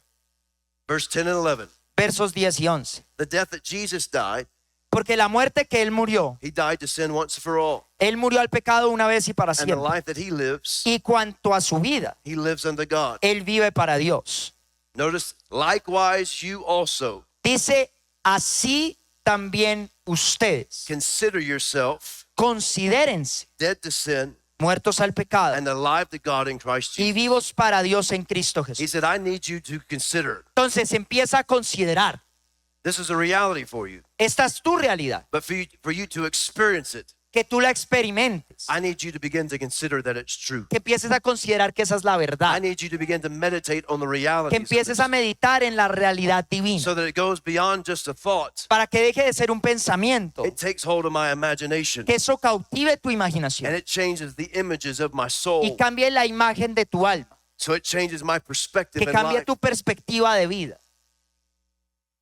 Verse 10 and 11. Versos 10 y 11. The death that Jesus died, Porque la muerte que Él murió, he died to sin once for all. Él murió al pecado una vez y para And the siempre. life that he lives, Y cuanto a su vida, he lives unto God. Él vive para Dios. Notice, likewise you also Dice, así también ustedes, consider yourself considérense dead to sin muertos al pecado and alive to God in Christ y Jesus. vivos para Dios en Cristo He Jesús. said, I need you to consider. Entonces empieza a considerar. This is a reality for you. Esta es tu realidad, But for you to experience it, que tú la experimentes, I need you to begin to consider that it's true. que empieces a considerar que esa es la I verdad, need you to begin to meditate on the que realities of empieces this, a meditar en la realidad divina, so that it goes beyond just a thought. para que deje de ser un pensamiento, It takes hold of my imagination, que eso cautive tu and imaginación it changes the images of my y soul. cambie la imagen de tu alma, So it changes my perspective que in cambie life. tu perspectiva de vida,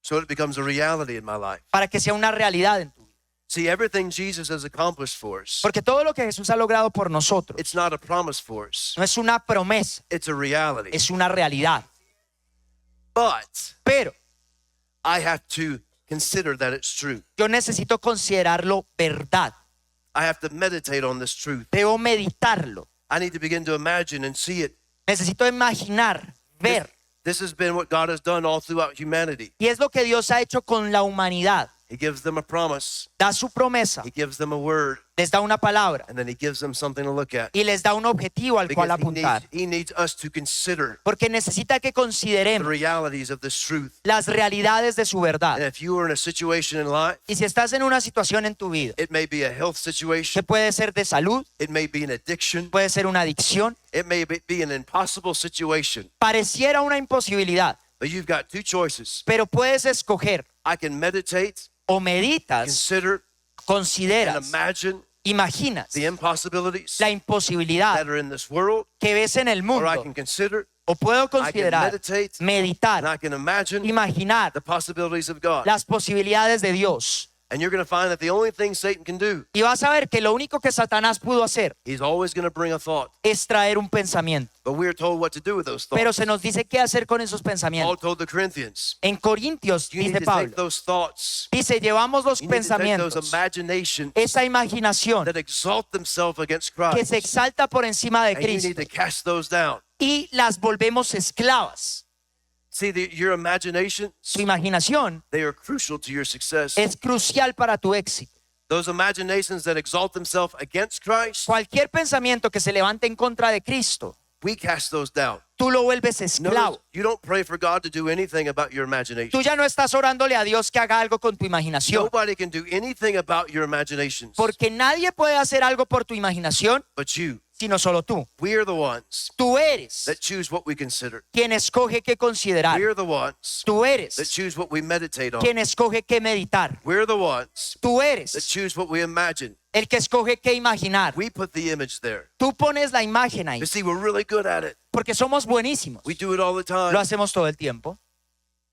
So it becomes a reality in my life. para que sea una realidad en tu vida. See, everything Jesus has accomplished for us, Porque todo lo que Jesús ha logrado por nosotros it's not a promise for us. no es una promesa, It's a reality. es una realidad. But Pero I have to consider that it's true. yo necesito considerarlo verdad. I have to meditate on this truth. Debo meditarlo. I need to begin to imagine and see it. Necesito imaginar, ver. This has been what God has done all throughout humanity. Y es lo que Dios ha hecho con la humanidad. He gives them a promise. Da su promesa, He gives them a word, les da una palabra and then he gives them something to look at. y les da un objetivo al cual Because apuntar. he needs us to consider Porque necesita que the consideremos realities of this truth. las realidades de su And verdad. if you are in a situation in life, Y si estás en una situación en tu vida it may be a health que situation, puede ser de salud, it may be an addiction, puede ser una adicción, it may be an impossible situation, pareciera una imposibilidad, but you've got two choices. pero puedes escoger I can meditate, o meditas, consider, and consideras, imagine imaginas the impossibilities la imposibilidad that are in this world, que ves en el or I mundo, can consider o puedo I can considerar, meditate, and meditar, I can imagine imaginar the possibilities of God. las posibilidades de Dios. And you're going to find that the only thing Satan can do, Y vas a ver que lo único que Satanás pudo hacer he's always going to bring a thought. es traer un pensamiento. But we're told what to do with those Pero thoughts. se nos dice qué hacer con esos Paul pensamientos. told the Corinthians, En Corintios you need dice to take Pablo, those thoughts, dice, llevamos los you need to take those pensamientos, imaginations esa imaginación that exalt themselves against que Christ, se exalta por encima de and you need Cristo to cast those down. y las volvemos esclavas. See, your imagination, Su imaginación they are crucial to your success. es crucial para tu éxito. Those imaginations that exalt themselves against Christ, Cualquier pensamiento que se levante en contra de Cristo, we cast those down. tú lo vuelves esclavo. Notice, you don't pray for God to do anything about your imagination. Tú ya no estás orándole a Dios que haga algo con tu imaginación. Nobody can do anything about your imaginations Porque nadie puede hacer algo por tu imaginación, but you. sino solo tú. We are the ones Tú eres that choose what we consider. quien escoge qué considerar. We're the ones Tú that eres choose what we meditate on. quien escoge qué meditar. We're the ones Tú that eres choose what we imagine. el que escoge qué imaginar. We put the image there. Tú pones la imagen ahí You see, we're really good at it. porque somos buenísimos. We do it all the Lo time. hacemos todo el tiempo.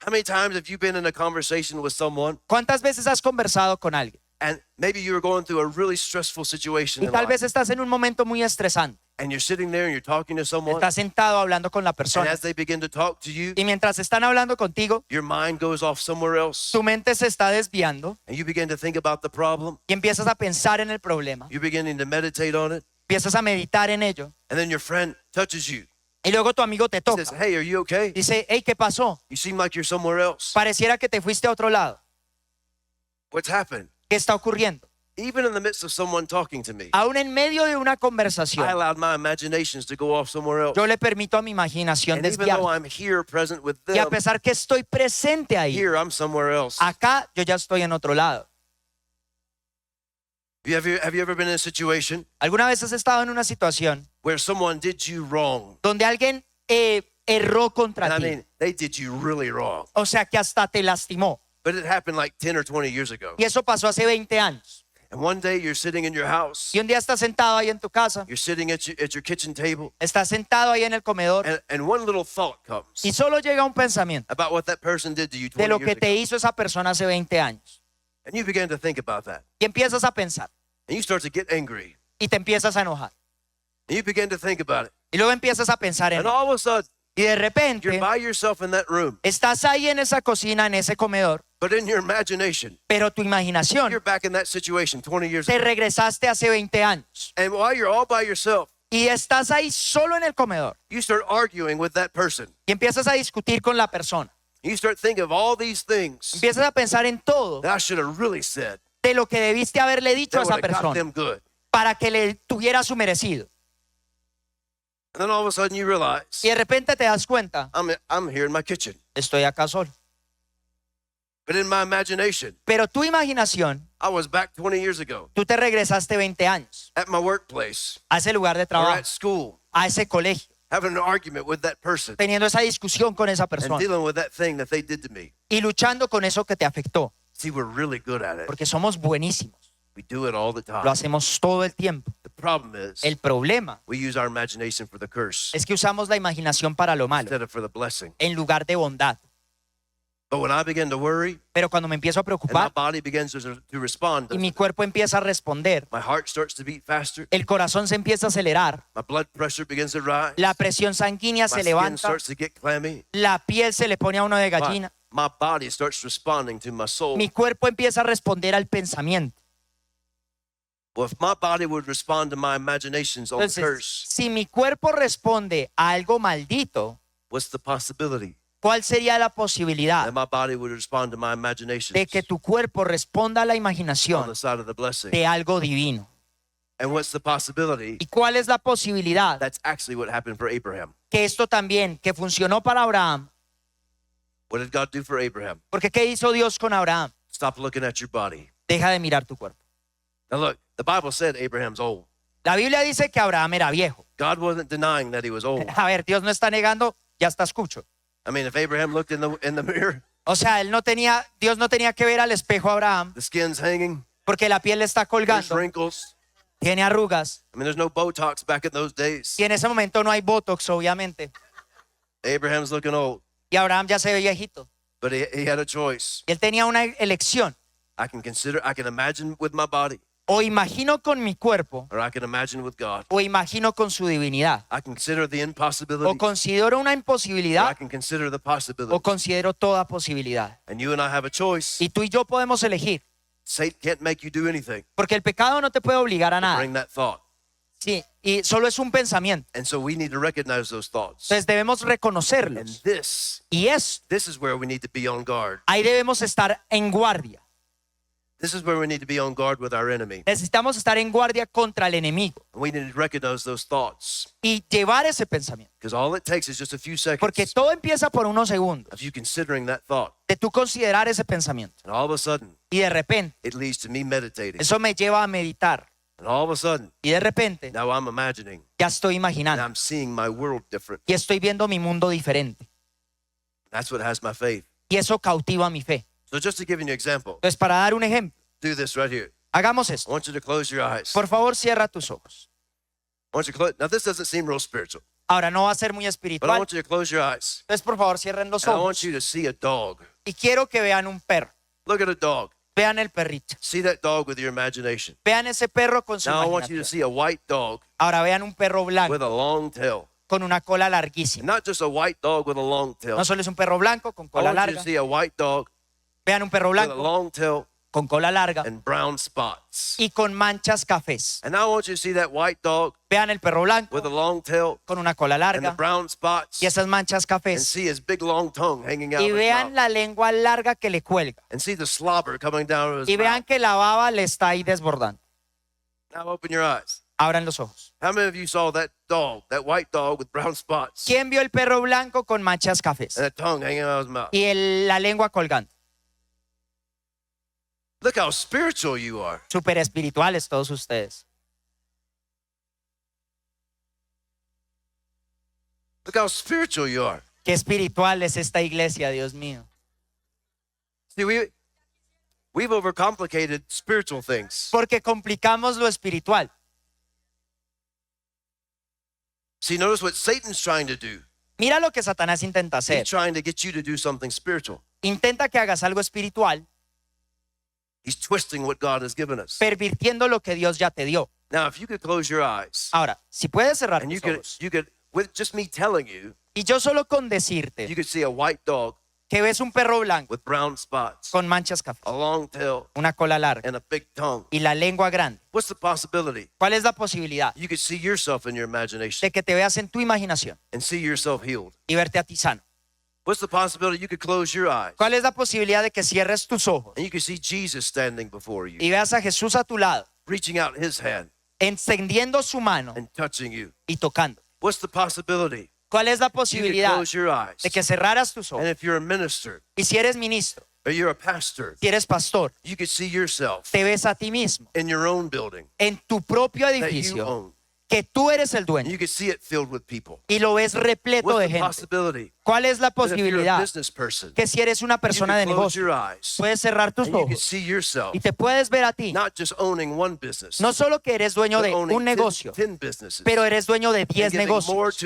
How many times have you been in a conversation with someone ¿Cuántas veces has conversado con alguien? and maybe you were going through a really stressful situation Y in tal life, vez estás en un momento muy estresante. and you're sitting there and you're talking to someone, Estás sentado hablando con la and persona. as they begin to talk to you, Y mientras están hablando contigo, your mind goes off somewhere else, tu mente se está desviando and you begin to think about the problem. y empiezas a pensar en el problema. You're beginning to meditate on it, Empiezas a meditar en ello. and then your friend touches you. Y luego tu amigo te He toca. says, "Hey, are you okay? Dice, hey, ¿qué pasó? You seem like you're somewhere else. Pareciera que te fuiste a otro lado. What's happened?" ¿Qué está ocurriendo? Even in the midst of someone talking to me, Aún en medio de una I conversación, allowed my imaginations to go off somewhere else. yo le permito a mi imaginación And even though desviarse. I'm here present with Y a them, pesar que estoy presente ahí, here I'm somewhere else. acá yo ya estoy en otro lado. Have you ever been in a situation ¿Alguna vez has estado en una situación where someone did you wrong? donde alguien erró contra And I ti? mean, they did you really wrong. O sea, que hasta te lastimó. But it happened like 10 or 20 years ago. Y eso pasó hace 20 años. And one day you're sitting in your house. Y un día estás sentado ahí en tu casa, You're sitting at your kitchen table. estás sentado ahí en el comedor And one little thought comes y solo llega un pensamiento about what that person did to you de 20 lo years que ago. te hizo esa persona hace 20 años. And you begin to think about that. Y empiezas a pensar And you start to get angry. y te empiezas a enojar. And you begin to think about it. Y luego empiezas a pensar en And él. all of a sudden, Y de repente you're by yourself in that room. estás ahí en esa cocina, en ese comedor, But in your imagination, pero tu imaginación you're back in that situation 20 years te ago. regresaste hace 20 años. And while you're all by yourself, Y estás ahí solo en el comedor you start arguing with that person. y empiezas a discutir con la persona. You start thinking of all these things Empiezas a pensar en todo that I should have really said de lo que debiste haberle dicho a that esa would have got persona them good. para que le tuviera su merecido. And then all of a sudden you realize, Y de repente te das cuenta, I'm here in my kitchen. estoy acá solo. But in my imagination, Pero tu imaginación, I was back 20 years ago tú te regresaste 20 años at my workplace a ese lugar de or trabajo, at school, a ese colegio, having an argument with that person teniendo esa discusión con esa and persona dealing with that thing that they did to me. y luchando con eso que te afectó, See, we're really good at it. porque somos buenísimos, We do it all the lo time. hacemos todo el tiempo. The problem is El problema we use our imagination for the curse es que usamos la imaginación para lo malo instead of for the blessing. en lugar de bondad. But when I begin to worry Pero cuando me empiezo a and my preocupar body begins to respond, y mi cuerpo empieza a responder, my heart starts to beat faster, el corazón se empieza a acelerar, my blood pressure begins to rise, la presión sanguínea my se skin levanta, starts to get clammy, la piel se le pone a uno de gallina, my body starts responding to my soul. mi cuerpo empieza a responder al pensamiento. Well, if my body would respond to my imaginations on the Entonces, curse, si mi cuerpo responde a algo maldito, what's the possibility ¿cuál sería la posibilidad that my body would respond to my imaginations de que tu cuerpo responda a la on imaginación the side of the blessing? de algo divino? And what's the possibility ¿Y cuál es la posibilidad that's actually what happened for Abraham? que esto también, que funcionó para Abraham? What did God do for Abraham? Porque ¿qué hizo Dios con Abraham? Stop looking at your body. Deja de mirar tu cuerpo. Now look, the Bible said Abraham's old. La Biblia dice que Abraham era viejo. God wasn't denying that he was old. A ver, Dios no está negando, ya está escucho. I mean, if Abraham looked in the mirror, O sea, Dios no tenía que ver al espejo a Abraham the skin's hanging, porque la piel le está there's colgando, wrinkles. tiene arrugas I mean, there's no Botox back in those days. y en ese momento no hay Botox, obviamente. Abraham's looking old, Y Abraham ya se ve viejito. but he had a choice. Y él tenía una elección. I can imagine with my body, O imagino con mi cuerpo or I can imagine with God. o imagino con su divinidad. I can consider the O impossibility, considero una or I imposibilidad can consider the o possibility. considero toda posibilidad. And you and I have a choice. Y tú y yo podemos elegir. Satan can't make you do anything. Porque el pecado no te puede obligar a nada. Bring that thought. Sí, y solo es un pensamiento. And so we need to recognize those thoughts. Entonces debemos And reconocerlos. Y this is where we need to be on guard. ahí debemos estar en guardia. This is where we need to be on guard with our enemy. Necesitamos estar en guardia contra el enemigo We need to recognize those thoughts. y llevar ese pensamiento. Because all it takes is just a few Porque seconds todo empieza por unos segundos of you considering that thought. de tú considerar ese pensamiento. And all of a sudden, Y de repente, it leads to me meditating. eso me lleva a meditar. And all of a sudden, Y de repente, now I'm imagining ya estoy and imaginando. I'm seeing my world different. Y estoy viendo mi mundo diferente. That's what has my faith. Y eso cautiva mi fe. So just to give you an example, Entonces, para dar un ejemplo, do this right here. hagamos I esto. want you to close your eyes. Por favor, cierra tus ojos. I want you to close. Now, this doesn't seem real spiritual, Ahora no va a ser muy but I espiritual. want you to close your eyes. Entonces, por favor, cierren los And I want ojos. you to see a dog. Y quiero que vean un perro. Look at a dog. Vean el perrito. See that dog with your imagination. Vean ese perro con su Now I want you to imaginación. see a white dog Ahora vean un perro blanco with a long tail. con una cola larguísima. Not just a white dog with a long tail. No solo es un perro blanco con I cola want you to larga. see a white dog Vean un perro with a blanco long tail con cola larga and brown spots. y con manchas cafés. And now I want you to see that white dog Vean el perro blanco with a long tail con una cola and the larga brown spots, y esas manchas and cafés. see his big long tongue hanging out Y of his vean mouth. la lengua larga que le cuelga. And see the slobber coming down his Y vean mouth. que la baba le está ahí desbordando. Now open your eyes. Abran los ojos. How many of you saw that dog, that white dog with brown spots ¿Quién vio el perro blanco con manchas cafés? and a tongue hanging out of his mouth? Y la lengua colgando. Look how spiritual you are. Súper espirituales todos ustedes. Look how spiritual you are. Qué espiritual es esta iglesia, Dios mío. See, we've overcomplicated spiritual things. Porque complicamos lo espiritual. See, notice what Satan's trying to do. Mira lo que Satanás intenta hacer. He's trying to get you to do something spiritual. Intenta que hagas algo espiritual, He's twisting what God has given us. pervirtiendo lo que Dios ya te dio. Now, if you could close your eyes Ahora, si puedes cerrar and tus ojos, you could, with just me telling you, y yo solo con decirte you could see a white dog que ves un perro blanco with brown spots, con manchas a cafés, long tail, una cola larga and a big tongue. y la lengua grande, What's the possibility? ¿cuál es la posibilidad You could see yourself in your imagination de que te veas en tu imaginación and see yourself healed. y verte a ti sano? What's the possibility you could close your eyes ¿Cuál es la posibilidad de que cierres tus ojos and you could see Jesus standing before you, y veas a Jesús a tu lado, reaching out his hand extendiendo su mano and touching you? y tocando? What's the possibility ¿Cuál es la you could posibilidad close your eyes? de que cerraras tus And ojos? if you're a minister Y si eres ministro, or you're a pastor, si eres pastor, you could see yourself te ves a ti mismo in your own building en tu propio that you edificio, own. que tú eres el And dueño you could see it filled with people. y lo ves repleto What's de the gente. possibility ¿Cuál es la that if you're a posibilidad business person, que si eres una you persona de could close negocio, your eyes puedes cerrar tus and you could ojos see yourself y te puedes ver a ti, not just owning one business, no solo que eres dueño but de owning un negocio, 10 businesses, pero eres dueño de and 10 negocios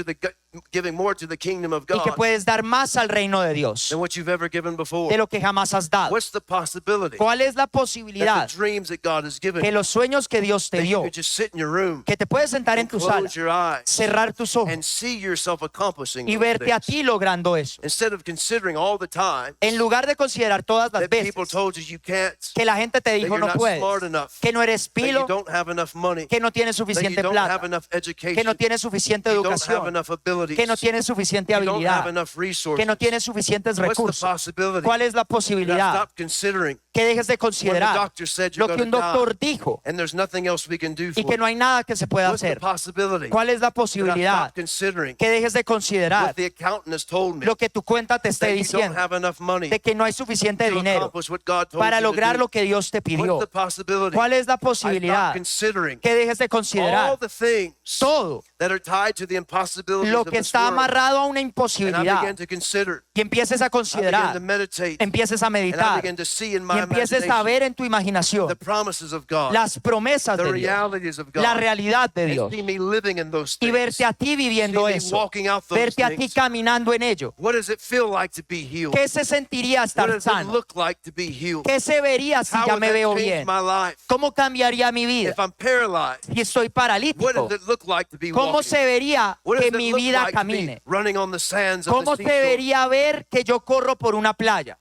giving more to the kingdom of y que God puedes dar más al reino de Dios than what you've ever given before. de lo que jamás has dado. What's the possibility ¿Cuál es la that posibilidad the dreams that God has given que you, los sueños que Dios te that you dio, could just sit in your room que te puedes sentar en and tu sala, close your eyes cerrar tus ojos and see yourself accomplishing y those verte a things, ti logrando eso? instead of considering all the time En lugar de considerar todas las that people veces told you you can't, que la gente te that dijo you're no not puedes, smart enough, que no eres that you pilo, don't have enough money, que no tienes that you suficiente don't have plata, enough education, que no tienes suficiente you don't have educación, enough abilities, que no tienes suficiente you don't have habilidad, enough resources. que no tienes suficientes What's the recursos. possibility ¿Cuál es la that I posibilidad stop considering que dejes de when the considerar doctor said you're lo que going un to doctor die dijo and there's nothing else we can do y for que no you? hay nada que se pueda What's the hacer? possibility ¿Cuál es la that I posibilidad stop considering que dejes de what considerar the accountant has told me, lo que tu cuenta te esté that you don't diciendo, have enough money de que no hay suficiente to dinero accomplish what God told para you to lograr do? lo que Dios te pidió? What's the possibility ¿Cuál es la I stop posibilidad considering que dejes de all considerar the things todo that are tied to the impossibilities lo of que this está world, amarrado a una and I imposibilidad begin to consider, y empieces a I begin considerar, to meditate, empieces a and I meditar begin to see in y my empieces a imagination ver en tu the imaginación promises of God, las promesas the de Dios, realities of God, la realidad de and Dios, see me living in those y things, verte a ti viviendo see me eso, walking out those verte a ti things. caminando en ello. What does it feel like to be healed? ¿Qué se sentiría What estar does it sano? look like to be healed? ¿Qué se vería si How ya would me that veo change bien? my life? ¿Cómo cambiaría mi vida If I'm paralyzed, si estoy what paralítico? does it look like to be ¿Cómo walking? se vería What does que it mi look vida like to be camine? running on the sands of ¿Cómo the se seashore? vería ver que yo corro por una playa?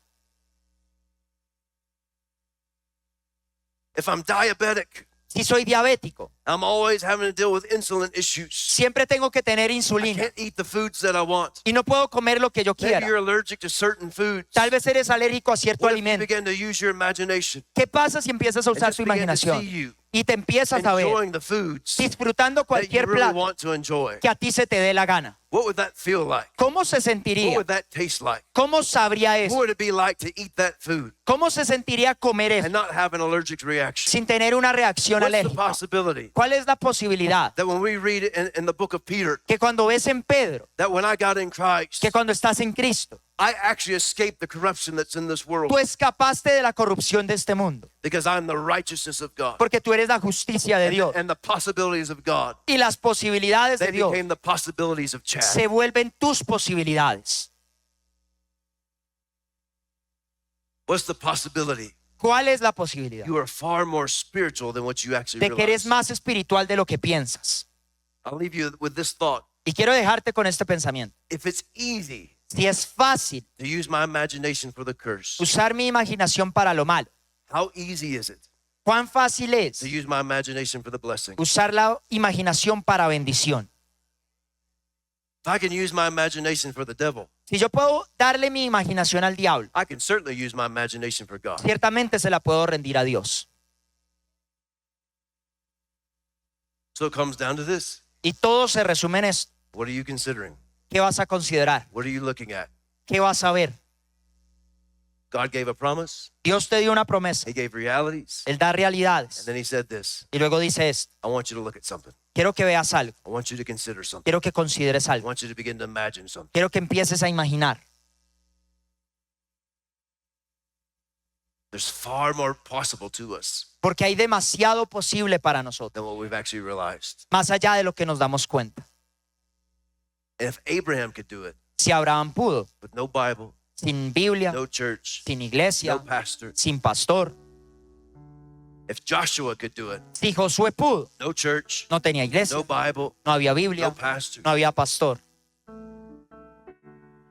If I'm diabetic, Si soy diabético, I'm always having to deal with insulin issues. siempre tengo que tener I insulina can't eat the foods that I want. y no puedo comer lo que yo Maybe quiera. you're allergic to certain foods. Tal vez eres alérgico a cierto What if you alimento. begin to use your imagination ¿Qué pasa si empiezas a and usar just tu begin to see imaginación you y te empiezas a ver enjoying the foods disfrutando that you cualquier really plato want to enjoy? que a ti se te dé la gana? What would that feel like? ¿Cómo se What sentiría? would that taste like? ¿Cómo sabría What eso? would it be like to eat that food ¿Cómo se sentiría comer and eso not have an allergic reaction? sin tener una reacción What's the alérgica? possibility ¿Cuál es la posibilidad that when we read it in the book of Peter, que cuando ves en Pedro, that when I got in Christ, que cuando estás en Cristo, I actually escaped the corruption that's in this world tú escapaste de la corrupción de este mundo? because I'm the righteousness of God. Porque tú eres la justicia de Dios. And the possibilities of God, Y las posibilidades they de Dios became the possibilities of Chad. se vuelven tus posibilidades. What's the possibility? ¿Cuál es la posibilidad? You are far more spiritual than what you actually De que eres realize. más espiritual de lo que piensas. I'll leave you with this thought. Y quiero dejarte con este pensamiento. If it's easy Si es fácil to use my imagination for the curse, usar mi imaginación para lo malo, how easy is it ¿cuán fácil es to use my imagination for the blessing? usar la imaginación para bendición? If I can use my imagination for the devil, Si yo puedo darle mi imaginación al diablo, I can certainly use my imagination for God. ciertamente se la puedo rendir a Dios. So it comes down to this. Y todo se resume en esto. What are you considering? ¿Qué vas a considerar? What are you looking at? ¿Qué vas a ver? God gave a promise. Dios te dio una promesa. He gave realities. Él da realidades. And then he said this. Y luego dice esto. I want you to look at something. Quiero que veas algo. I want you to consider something. Quiero que consideres I algo. want you to begin to imagine something. Quiero que empieces a imaginar. There's far more possible to us Porque hay demasiado posible para nosotros. than what we've actually realized. Más allá de lo que nos damos cuenta. And if Abraham could do it Si Abraham pudo, with no Bible, sin Biblia, no church, sin iglesia, no pastor, sin pastor. if Joshua could do it, Si Josué pudo, no church, no tenía iglesia, no Bible, no había no Biblia, pastor. no había pastor.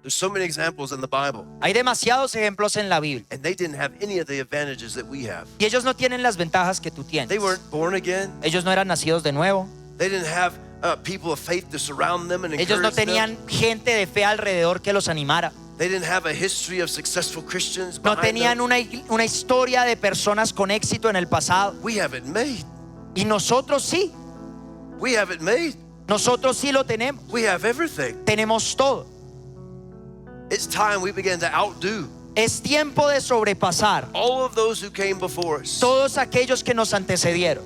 There's so many examples in the Bible, Hay demasiados ejemplos en la Biblia. and they didn't have any of the advantages that we have. Y ellos no tienen las ventajas que tú tienes. They weren't born again. Ellos no eran nacidos de nuevo. They didn't have people of faith to surround them and Ellos no encourage them. tenían gente de fe alrededor que los animara. They didn't have a history of successful Christians No behind tenían them. una historia de personas con éxito en el pasado. We have it made. Y nosotros sí. We have it made. Nosotros sí lo tenemos. We have everything. Tenemos todo. It's time we begin to outdo Es tiempo de sobrepasar all of those who came before us. todos aquellos que nos antecedieron.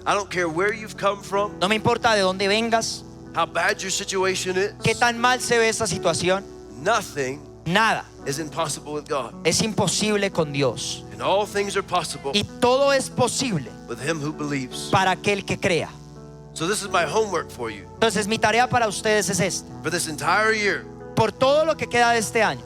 I don't care where you've come from, No me importa de dónde vengas, how bad your situation is. qué tan mal se ve esta situación. Nothing Nada is impossible with God. es imposible con Dios. And all things are possible Y todo es posible with him who believes. para aquel que crea. So this is my homework for you. Entonces mi tarea para ustedes es esta. For this entire year, Por todo lo que queda de este año,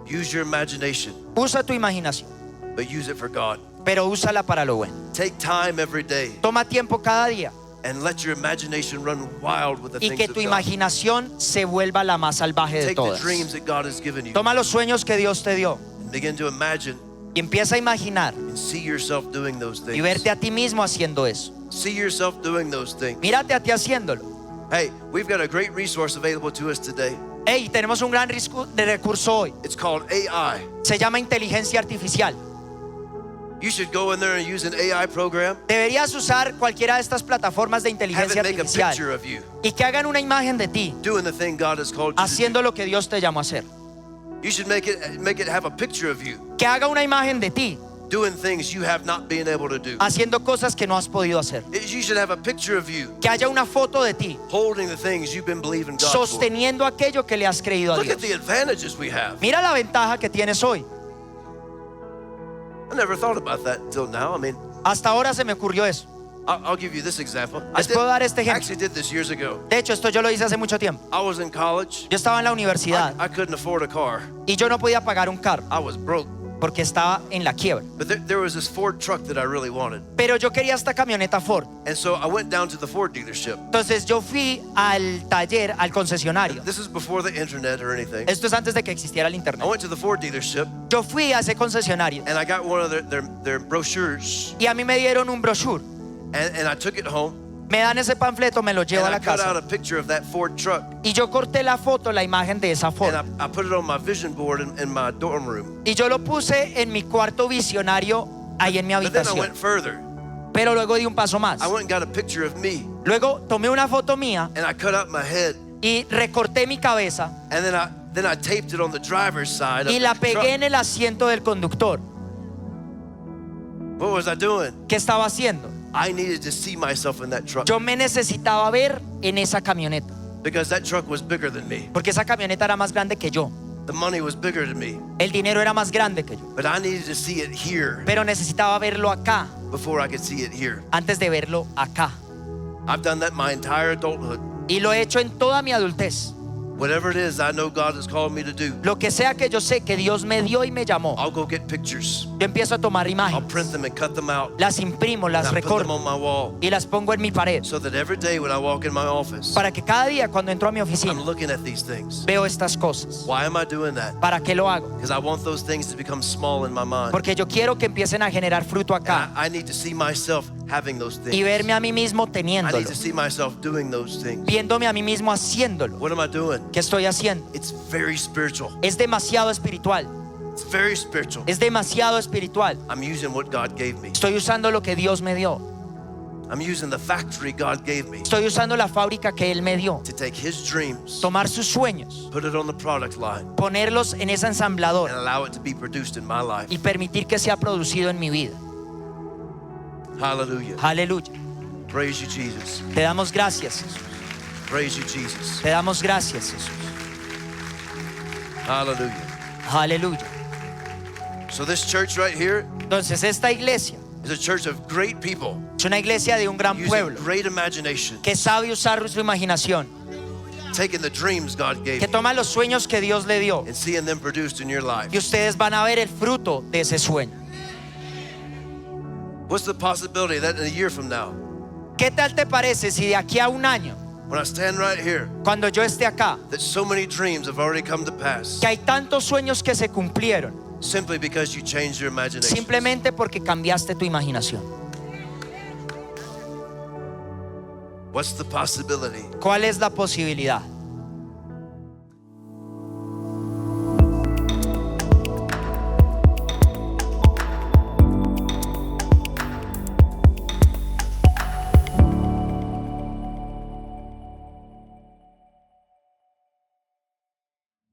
use your imagination, usa tu imaginación, but use it for God. pero úsala para lo bueno. Take time every day Toma tiempo cada día and let your imagination run wild with the y things que of tu God. imaginación se vuelva la más salvaje de Take the todas. dreams that God has given you Toma los sueños que Dios te dio and begin to imagine y empieza a imaginar and see yourself doing those y things. verte a ti mismo haciendo eso. See yourself doing those things. Mírate a ti haciéndolo. Hey, we've got a great resource available to us today. Hey, tenemos un gran de recurso hoy. It's called AI. Se llama inteligencia artificial. You should go in there and use an AI program. Deberías usar cualquiera de estas plataformas de Have inteligencia it make a picture artificial of you y que hagan una imagen de ti doing the thing God has called you to haciendo lo que Dios te llamó a hacer. do. You should make it have a picture of you Que haga una imagen de ti doing things you have not been able to do. haciendo cosas que no has podido hacer. You should have a picture of you Que haya una foto de ti holding the things you've been believing God for. sosteniendo aquello que le has creído a Look at Dios. the advantages we have. Mira la ventaja que tienes hoy. I never thought about that until now. I mean, Hasta ahora se me ocurrió eso. I'll give you this example. Les puedo dar este ejemplo. actually did this years ago. De hecho, esto yo lo hice hace mucho tiempo. I was in college. Yo estaba en la universidad I couldn't afford a car. y yo no podía pagar un carro I was broke. porque estaba en la quiebra. But there was this Ford truck that I really wanted. Pero yo quería esta camioneta Ford. And so I went down to the Ford dealership. Entonces yo fui al taller, al concesionario. This is before the internet or anything. Esto es antes de que existiera el I internet. went to the Ford dealership Yo fui a ese concesionario and I got one of their brochures y a mí me dieron un brochure. and I took it home Me dan ese panfleto, me lo llevo a and I la cut out casa a picture of that Ford truck y yo corté la foto, la imagen de esa Ford. and I put it on my vision board in my dorm room. Y yo lo puse en mi cuarto visionario ahí en mi But then I habitación. went further. Pero luego di un paso más. I went and got a picture of me Luego tomé una foto mía and I cut out my head y recorté mi cabeza and then I taped it on the driver's side of y la the pegué truck. en el asiento del conductor. What was I doing? ¿Qué estaba haciendo? I needed to see myself in that truck Yo me necesitaba ver en esa camioneta because that truck was bigger than me. porque esa camioneta era más grande que yo. The money was bigger than me. El dinero era más grande que yo. But I needed to see it here Pero necesitaba verlo acá before I could see it here. antes de verlo acá. I've done that my entire adulthood. Y lo he hecho en toda mi adultez. Whatever it is I know God has called me to do, Lo que sea que yo sé que Dios me dio y me llamó, I'll go get pictures. yo empiezo a tomar I'll imágenes, print them and cut them out. las imprimo, las And I put them recorto on my wall y las pongo en mi pared so that every day when I walk in my office, para que cada día cuando entro a mi I'm oficina looking at these things. veo estas cosas. Why am I doing that? ¿Para qué lo hago? Because I want those things to become small in my mind. Porque yo quiero que empiecen a generar fruto acá And I need to see myself having those things. y verme a mí mismo I need teniéndolo, to see myself doing those things. viéndome a mí mismo haciéndolo. What am I doing? ¿Qué estoy haciendo? It's very spiritual. Es demasiado espiritual. It's very spiritual. Es demasiado espiritual. I'm using what God gave me. Estoy usando lo que Dios me dio. I'm using the factory God gave me Estoy usando la fábrica que Él me dio. to take His dreams, Tomar sus sueños, put it on the product line, ponerlos en esa and ensambladora allow it to be produced in my life. y permitir que sea producido en mi vida. Hallelujah. Aleluya. Praise you, Jesus. Te damos gracias, Jesús. Praise you, Jesus. Te damos gracias, Jesús. Hallelujah. Aleluya. So this church right here Entonces esta iglesia is a church of great people es una iglesia de un gran using pueblo great imagination, que sabe usar su imaginación, taking the dreams God gave que you toma los sueños que Dios le dio and seeing them produced in your life. y ustedes van a ver el fruto de ese sueño. What's the possibility that in a year from now, ¿Qué tal te parece si de aquí a un año, when I stand right here, cuando yo esté acá, that so many dreams have already come to pass que hay tantos sueños que se cumplieron simply because you changed your imagination? simplemente porque cambiaste tu imaginación? What's the possibility ¿Cuál es la posibilidad